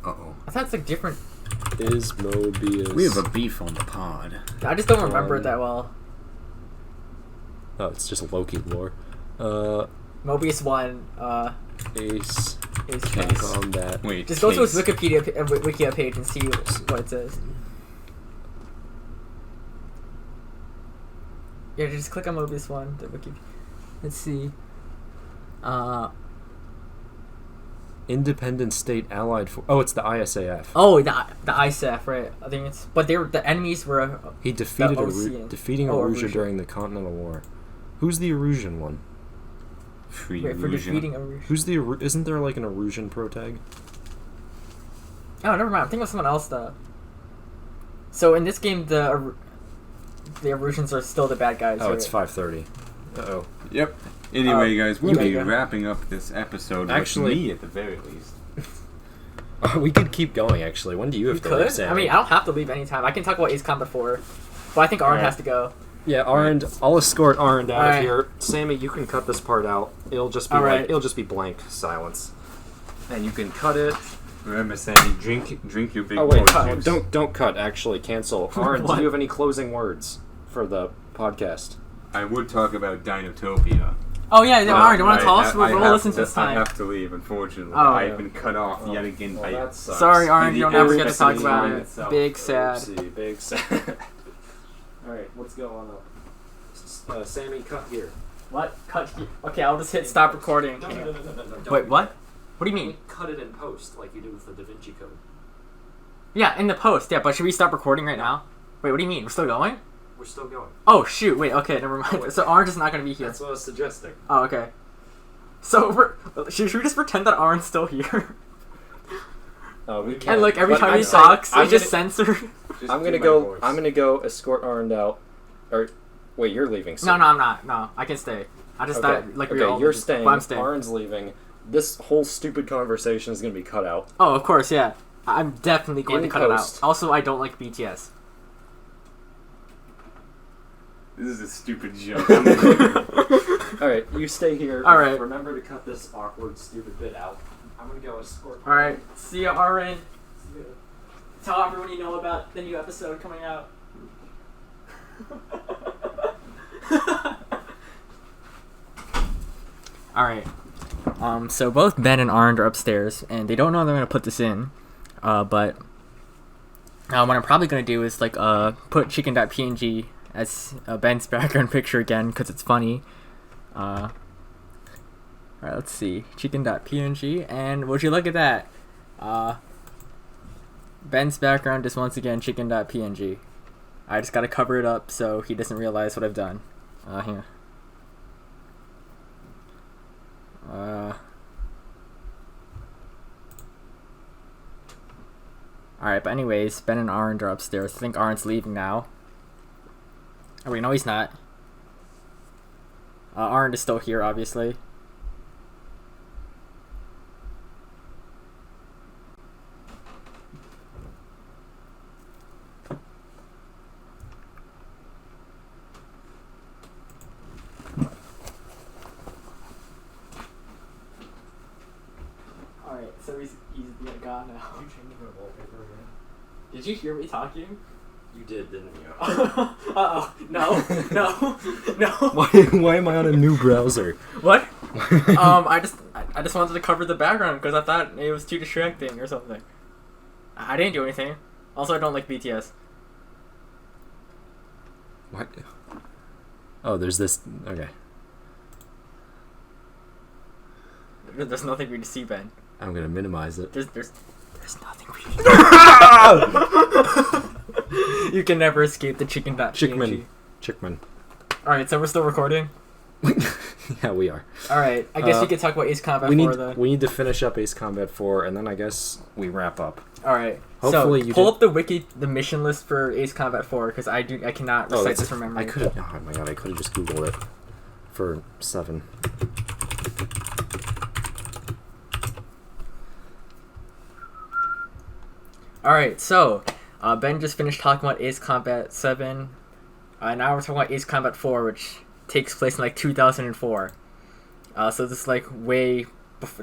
Uh-oh. I thought it's like different. Is Mobius... We have a beef on the pod. I just don't remember it that well. Oh, it's just Loki lore. Mobius 1, Ace Ace Case. Combat. Wait, Just go to his Case. Wikia page and see what it says. Yeah, just click on Mobius 1, the wiki. Let's see. Independent State Allied... Oh, it's the ISAF. Oh, the ISAF, right? I think it's... But the enemies were... He defeated Ocean. defeating Oh, Erusia Erusia. during the Continental War. Who's the Erusian one? Free Wait, for illusion. defeating Erusia. Who's the... Isn't there like an Erusian protag? Oh, never mind. I'm thinking of someone else, though. So in this game, the Erusians are still the bad guys. Oh, right? it's 5:30. Uh-oh. Yep. Anyway, guys, we'll be yeah. wrapping up this episode Actually- with me at the very least. We could keep going, actually. When do you have You to could? leave, Sam? I mean, I don't have to leave anytime. I can talk about Ace Combat 4. But I think Arend Alright. has to go. Yeah, Arend. I'll escort Arend out of Alright. here. Sammy, you can cut this part out. It'll just be Alright. it'll just be blank silence, and you can cut it. Remember, Sammy, drink your big Oh wait, boy juice. don't cut. Actually, cancel. Arend, do What? you have any closing words for the podcast? I would talk about Dinotopia. Oh, yeah, Arend, you want to tell us? I We'll have listen to to- this I time. have to leave, unfortunately. Oh, I've yeah. been cut off yet again by... that sucks. Sorry, Arend, you don't ever get to talk Every about time it. itself. Big sad. Oopsie, big sad. Alright, let's go on up. Sammy, cut here. What? Cut here. Okay, I'll just hit stop recording. No. Wait, what? What do you mean? Cut it in post like you do with the Da Vinci Code. Yeah, in the post. Yeah, but should we stop recording right now? Wait, what do you mean? We're still going? We're still going. Oh, shoot. Wait, okay, never mind. So Arend is not going to be here. That's what I was suggesting. Oh, okay. So, should we just pretend that Arend's still here? We can. And, like, every But time I'm he saying- talks, I'm it's just gonna- censored? I'm gonna go. I'm gonna go escort Arend out. Or wait, you're leaving. No, Sam. no, I'm not. No, I can stay. I just Okay. thought, like, we okay, were all... you're staying. But I'm staying. Arend's leaving. This whole stupid conversation is gonna be cut out. Oh, of course, yeah. I'm definitely going In to cut it out. post. Also, I don't like BTS. This is a stupid joke. All right, you stay here. All right. Remember to cut this awkward, stupid bit out. I'm gonna go escort. Alright, see ya, Arend. Tell everyone you know about the new episode coming out. Alright. So both Ben and Arend are upstairs, and they don't know they're gonna put this in. But what I'm probably gonna do is like put chicken.png as Ben's background picture again because it's funny. Alright, let's see. Chicken.png, and would you look at that? Ben's background is once again chicken.png. I just gotta cover it up so he doesn't realize what I've done. Here. Alright, but anyways, Ben and Arend are upstairs. I think Arend's leaving now. Oh wait, no he's not. Arend is still here, obviously. Alright, so he's gone now. You changed my wallpaper again? Did you hear me talking? You did, didn't you? Uh-oh. No. No. Why am I on a new browser? What? I just wanted to cover the background because I thought it was too distracting or something. I didn't do anything. Also, I don't like BTS. What? Oh, there's this. Okay. There's nothing for you to see, Ben. I'm gonna minimize it. There's nothing for you to see. You can never escape the chicken.png. Chickman. Alright, so we're still recording? Yeah, we are. Alright, I guess we could talk about Ace Combat 4 though. We need to finish up Ace Combat 4, and then I guess we wrap up. Alright, Hopefully so you pull up the wiki, the mission list for Ace Combat 4, because I cannot recite this from memory. I could have. Oh my god, I could have just Googled it for 7. Alright, so Ben just finished talking about Ace Combat 7. Now we're talking about Ace Combat 4, which takes place in like 2004. So this is like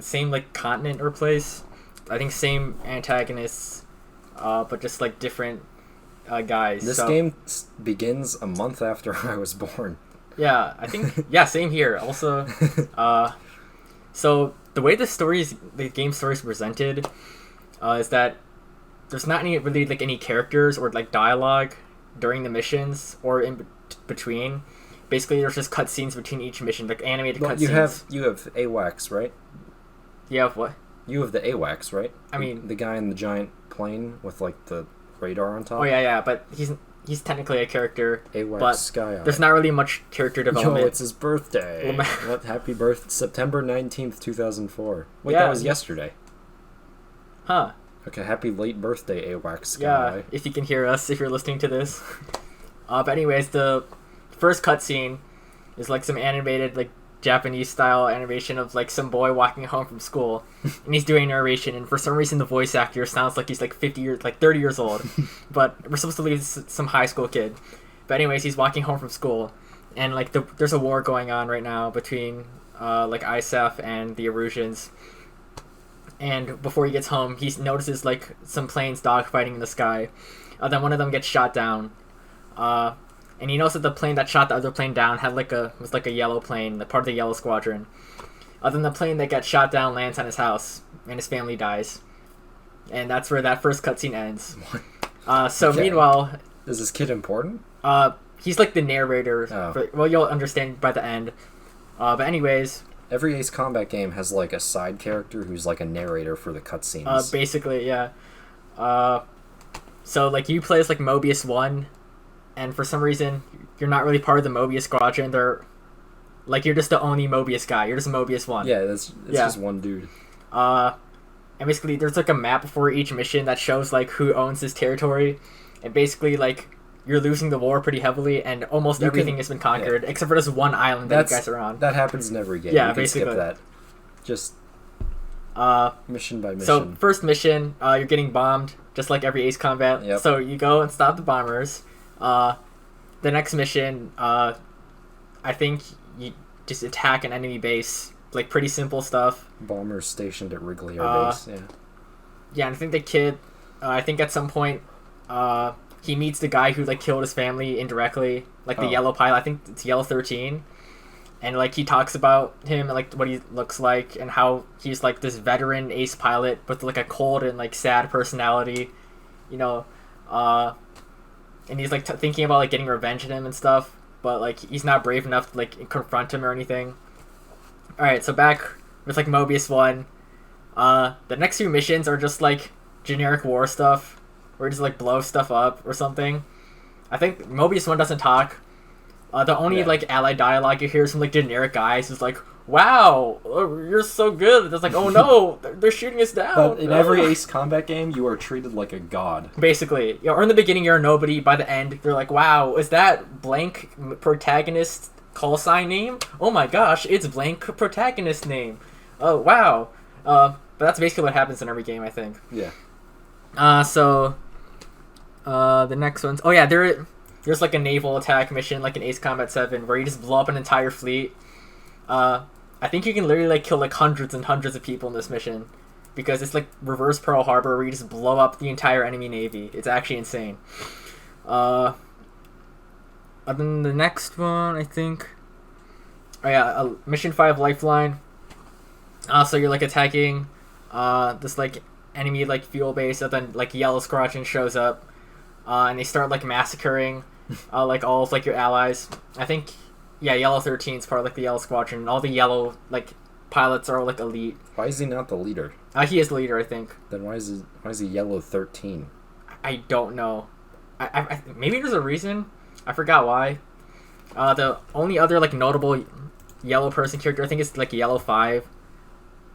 same like continent or place. I think same antagonists, but just like different guys. This game begins a month after I was born. Yeah, I think same here. Also, so the way the game story is presented, is that there's not any characters or like dialogue during the missions or in between. Basically, there's just cutscenes between each mission, like animated cutscenes. You have AWACS, right? You have what? You have the AWACS, right? I mean, the guy in the giant plane with like the radar on top. Oh yeah, but he's technically a character. AWACS but Sky Eye. There's not really much character development. Yo, it's his birthday. What happy birthday, September 19th, 2004. Wait, Yeah. that was yesterday. Huh. Okay, happy late birthday, AWACS Sky Yeah, Eye. if you can hear us, if you're listening to this. But anyways, the first cutscene is like some animated, like Japanese style animation of like some boy walking home from school, and he's doing narration, and for some reason the voice actor sounds like he's like 30 years old, but we're supposed to believe it's some high school kid. But anyways, he's walking home from school, and like there's a war going on right now between like ISAF and the Erusians. And before he gets home, he notices like some planes dogfighting in the sky. Then one of them gets shot down. And he knows that the plane that shot the other plane down was like a yellow plane, part of the Yellow Squadron. Then the plane that got shot down lands on his house, and his family dies. And that's where that first cutscene ends. So Okay. meanwhile, Is this kid important? he's like the narrator. Oh. Well, you'll understand by the end. But anyways, Every Ace Combat game has like a side character who's like a narrator for the cutscenes. basically, yeah. So like you play as like Mobius 1, and for some reason you're not really part of the Mobius Squadron. You're just the only Mobius guy. You're just Mobius 1. Yeah, it's just one dude. And basically there's like a map before each mission that shows like who owns this territory, and basically like you're losing the war pretty heavily, and almost everything has been conquered except for this one island that you guys are on. That happens in every game. Yeah, you can basically. skip that. Just mission by mission. So first mission, you're getting bombed just like every Ace Combat. Yep. So you go and stop the bombers. The next mission, I think you just attack an enemy base. Like pretty simple stuff. Bombers stationed at Wrigley Air Base. Yeah. Yeah, and I think the kid, I think at some point, he meets the guy who like killed his family indirectly, like the yellow pilot. I think it's Yellow 13, and like he talks about him and like what he looks like and how he's like this veteran ace pilot with like a cold and like sad personality, and he's like thinking about like getting revenge on him and stuff, but like he's not brave enough to like confront him or anything. All right, so back with like Mobius 1. The next few missions are just like generic war stuff, where you just like blow stuff up or something. I think Mobius 1 doesn't talk. The only like allied dialogue you hear is from like generic guys who's like, "Wow, you're so good." It's like, "Oh no, they're shooting us down." But in every Ace Combat game, you are treated like a god. Basically, or in the beginning you're a nobody. By the end, they're like, "Wow, is that blank protagonist call sign name? Oh my gosh, it's blank protagonist name. Oh wow." But that's basically what happens in every game, I think. Yeah. The next one's... Oh, yeah, there's, like, a naval attack mission, like in Ace Combat 7, where you just blow up an entire fleet. I think you can literally, like, kill, like, hundreds and hundreds of people in this mission. Because it's, like, reverse Pearl Harbor, where you just blow up the entire enemy navy. It's actually insane. And then the next one, I think... Oh, yeah, Mission 5 Lifeline. So you're, like, attacking this, like, enemy, like, fuel base, and then, like, Yellow Squadron shows up. And they start, like, massacring, like, all of, like, your allies. I think, yeah, Yellow 13 is part of, like, the Yellow Squadron. All the Yellow, like, pilots are, like, elite. Why is he not the leader? He is the leader, I think. Then why is he Yellow 13? I don't know. I maybe there's a reason. I forgot why. The only other, like, notable Yellow person character, I think, is, like, Yellow 5.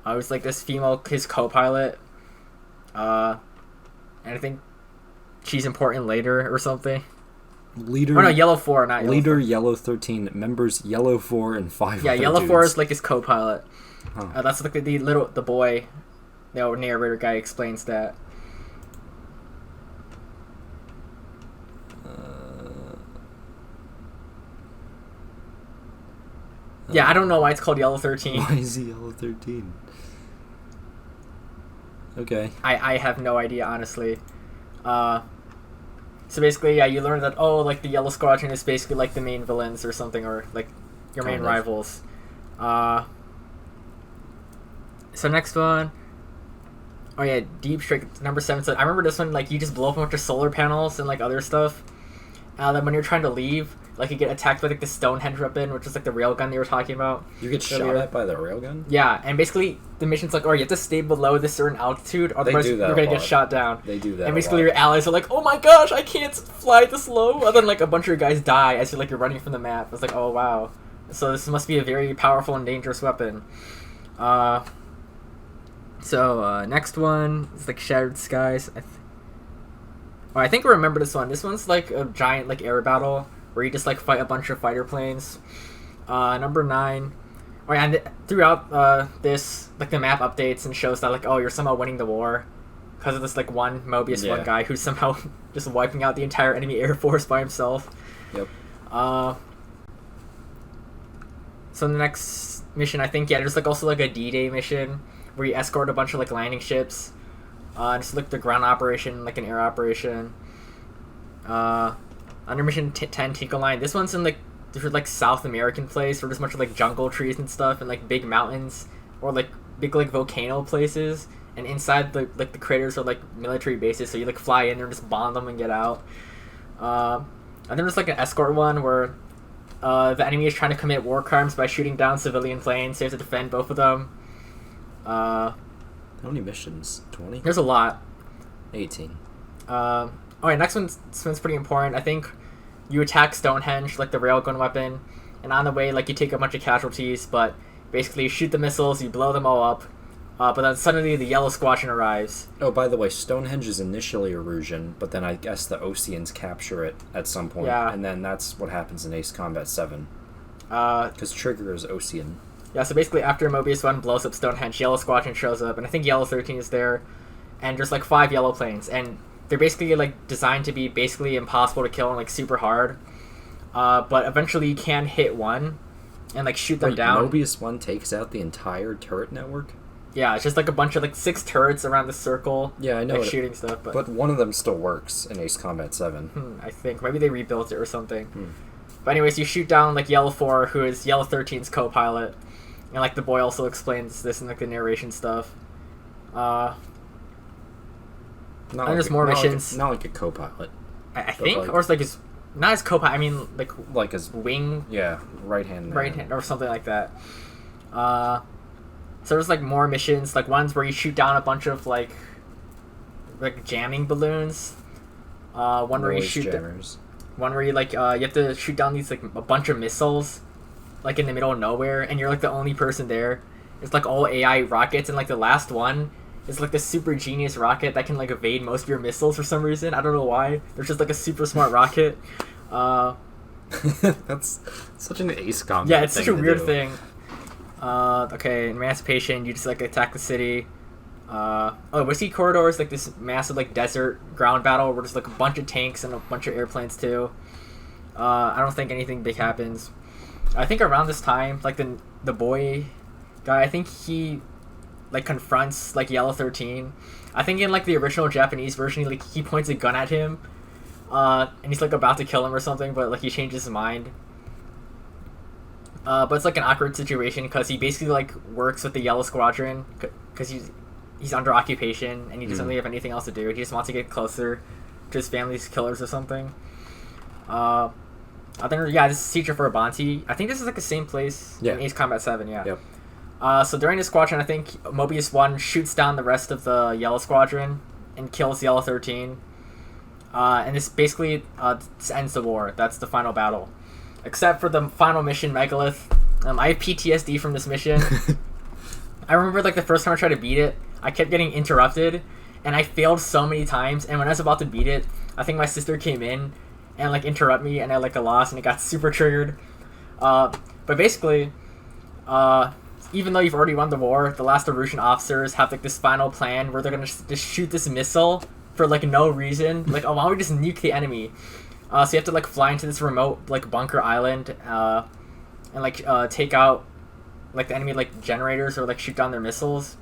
It was, like, this female, his co-pilot. And I think she's important later or something. Leader. Oh no, Yellow 4, not Yellow Leader 4. Yellow 13. Members Yellow 4 and 5. Yeah, Yellow dudes. 4 is like his co-pilot. Huh. That's like the boy. The narrator guy explains that. Yeah, I don't know why it's called Yellow 13. Why is he Yellow 13? Okay. I have no idea, honestly. So basically, yeah, you learn that, oh, like, the Yellow Squadron is basically, like, the main villains or something, or, like, your main rivals. So next one... Oh, yeah, Deep Strike, number 7. So I remember this one, like, you just blow up a bunch of solar panels and, like, other stuff. Then when you're trying to leave, like, you get attacked by, like, the Stonehenge weapon, which is, like, the railgun they were talking about. You get shot at by the railgun? Yeah, and basically, the mission's like, oh, you have to stay below this certain altitude, otherwise do that you're gonna a get lot. shot down. They do that And a basically lot. your allies are like, oh my gosh, I can't fly this low! And then, like, a bunch of your guys die as you're running from the map. It's like, oh, wow. So this must be a very powerful and dangerous weapon. Next one is, like, Shattered Skies. I think I remember this one. This one's, like, a giant, like, air battle where you just, like, fight a bunch of fighter planes. Number 9. Oh, yeah, and throughout this, like, the map updates and shows that, like, oh, you're somehow winning the war because of this, like, one Mobius 1 guy who's somehow just wiping out the entire enemy air force by himself. Yep. So the next mission, I think, yeah, there's, like, also, like, a D-Day mission where you escort a bunch of, like, landing ships. It's, like, the ground operation, like, an air operation. Under Mission 10, Tinkle Line. This one's in, like, different, like, South American place where there's a bunch of, like, jungle trees and stuff and, like, big mountains or, like, big, like, volcano places. And inside, the craters are, like, military bases, so you, like, fly in there and just bomb them and get out. And then there's, like, an escort one where the enemy is trying to commit war crimes by shooting down civilian planes, so you have to defend both of them. How many missions? 20? There's a lot. 18. Alright, next one's pretty important. I think you attack Stonehenge, like the railgun weapon, and on the way, like, you take a bunch of casualties, but basically you shoot the missiles, you blow them all up, but then suddenly the Yellow Squadron arrives. Oh, by the way, Stonehenge is initially Erusian, but then I guess the Oseans capture it at some point, and then that's what happens in Ace Combat 7. Because Trigger is Osean. Yeah, so basically after Mobius 1 blows up Stonehenge, Yellow Squadron shows up, and I think Yellow 13 is there, and there's, like, 5 yellow planes, and they're basically, like, designed to be basically impossible to kill and, like, super hard. But eventually you can hit one and, like, shoot them down. Mobius 1 takes out the entire turret network? Yeah, it's just, like, a bunch of, like, 6 turrets around the circle. Yeah, I know. Like, shooting stuff. But one of them still works in Ace Combat 7. I think. Maybe they rebuilt it or something. But anyways, you shoot down, like, Yellow 4, who is Yellow 13's co-pilot. And, like, the boy also explains this in, like, the narration stuff. Not there's more missions. Not like a co-pilot. I think, like, or it's like his, not his co-pilot. I mean, like his wing. Yeah, right hand. Right hand or something like that. So there's like more missions, like ones where you shoot down a bunch of like jamming balloons. One where you Noise shoot. jammers. One where you like you have to shoot down these like a bunch of missiles, like in the middle of nowhere, and you're like the only person there. It's like all AI rockets, and like the last one is like the super genius rocket that can like evade most of your missiles for some reason. I don't know why. There's just like a super smart rocket. That's such an Ace Combat. Yeah, it's thing such a to weird do. thing. Okay, Emancipation. You just like attack the city. Whiskey Corridor is like this massive like desert ground battle where there's like a bunch of tanks and a bunch of airplanes too. I don't think anything big happens. I think around this time, like the boy guy, I think he like confronts like Yellow 13. I think in like the original Japanese version, he points a gun at him, and he's like about to kill him or something, but like he changes his mind. But it's like an awkward situation because he basically like works with the Yellow Squadron because he's under occupation and he doesn't really have anything else to do. He just wants to get closer to his family's killers or something. I think this is Siege for a Bounty. I think this is like the same place in Ace Combat 7. Yeah. Yep. So during the squadron, I think Mobius 1 shoots down the rest of the Yellow Squadron and kills Yellow 13. And this basically this ends the war. That's the final battle. Except for the final mission, Megalith. I have PTSD from this mission. I remember like the first time I tried to beat it, I kept getting interrupted, and I failed so many times. And when I was about to beat it, I think my sister came in and like interrupt me, and I like lost, and it got super triggered. But basically, even though you've already won the war, the last Erusian officers have like this final plan where they're gonna just shoot this missile for like no reason. Like, oh, why don't we just nuke the enemy? So you have to like fly into this remote like bunker island, and like take out like the enemy like generators or like shoot down their missiles.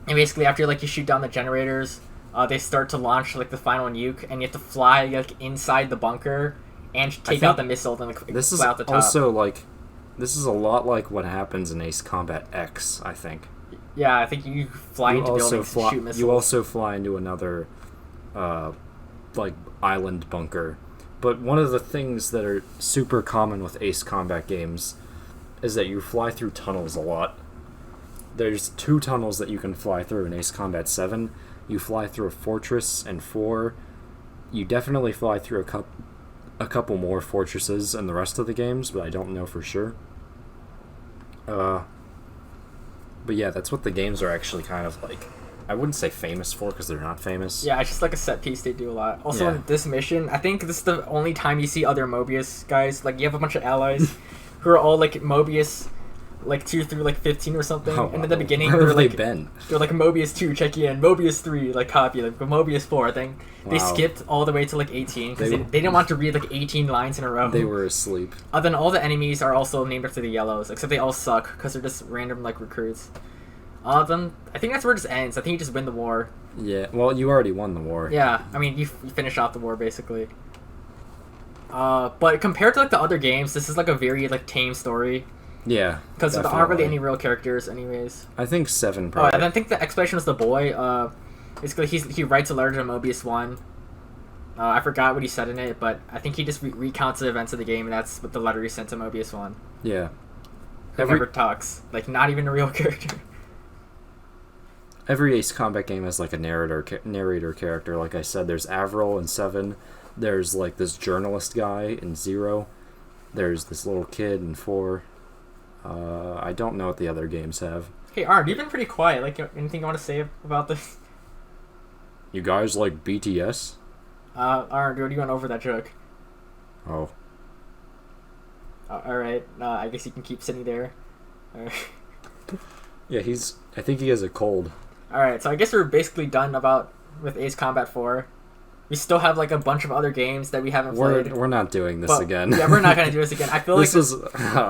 And basically after like you shoot down the generators, they start to launch like the final nuke, and you have to fly like inside the bunker and take out the missile, then like This is fly out the top. also like, this is a lot like what happens in Ace Combat X, I think. Yeah, I think you fly into buildings and shoot missiles. You also fly into another, like, island bunker. But one of the things that are super common with Ace Combat games is that you fly through tunnels a lot. There's 2 tunnels that you can fly through in Ace Combat 7. You fly through a fortress in 4. You definitely fly through a couple more fortresses in the rest of the games, but I don't know for sure. But yeah, that's what the games are actually kind of like. I wouldn't say famous for, because they're not famous. Yeah, it's just like a set piece they do a lot. Also, Yeah. in this mission, I think this is the only time you see other Mobius guys. Like, you have a bunch of allies who are all like Mobius, like 2 through like 15 or something. Oh, and at the beginning, where they're have like, they been? they're like Mobius 2, check in. Mobius 3, like copy. Like Mobius 4, I think. They Wow. skipped all the way to like 18 because They- they didn't want to read like 18 lines in a row. They were asleep. Then all the enemies are also named after the Yellows, except they all suck because they're just random like recruits. Then I think that's where it just ends. I think you just win the war. Yeah, well, you already won the war. Yeah, I mean you finish off the war basically. But compared to like the other games, this is like a very like tame story Yeah. because there aren't really any real characters, anyways. I think 7 Oh, probably. and I think the explanation was the boy. Basically, he writes a letter to Mobius 1. I forgot what he said in it, but I think he just recounts the events of the game, and that's what the letter he sent to Mobius 1. Yeah. Who never talks. Like, not even a real character. Every Ace Combat game has like a narrator character. Like I said, there's Avril in 7. There's like this journalist guy in 0. There's this little kid in 4. I don't know what the other games have. Hey, Arend, you've been pretty quiet. Like, anything you want to say about this? You guys like BTS? Arend, what do you want over that joke? Oh. Alright, I guess you can keep sitting there. Yeah, I think he has a cold. Alright, so I guess we're basically done with Ace Combat 4. We still have like a bunch of other games that we haven't played. We're not doing this but, again. Yeah, we're not gonna do this again. I feel this like is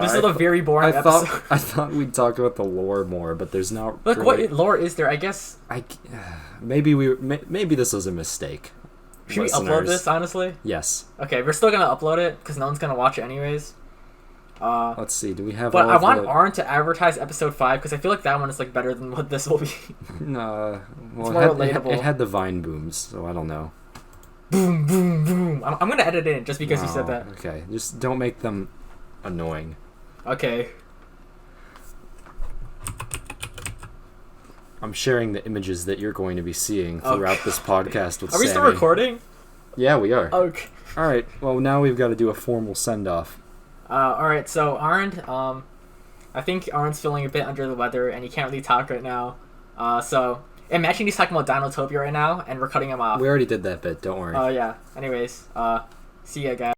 this is a very boring episode. I thought we'd talk about the lore more, but there's not. Look, really, what lore is there? I guess. Maybe this was a mistake. Should we upload Listeners. this? Honestly. Yes. Okay, we're still gonna upload it because no one's gonna watch it anyways. Let's see. Do we have? But all I of want the... Arend to advertise episode 5 because I feel like that one is like better than what this will be. Well, It's more relatable. It had the Vine booms, so I don't know. Boom, boom, boom. I'm gonna edit it in just because you said that. Okay, just don't make them annoying. Okay. I'm sharing the images that you're going to be seeing throughout this podcast with Are we Sammy. still recording? Yeah, we are. Okay. All right. Well, now we've got to do a formal send-off. All right. So Arend, I think Arend's feeling a bit under the weather, and he can't really talk right now. So imagine he's talking about Dinotopia right now, and we're cutting him off. We already did that bit. Don't worry. Oh yeah. Anyways, see ya, guys.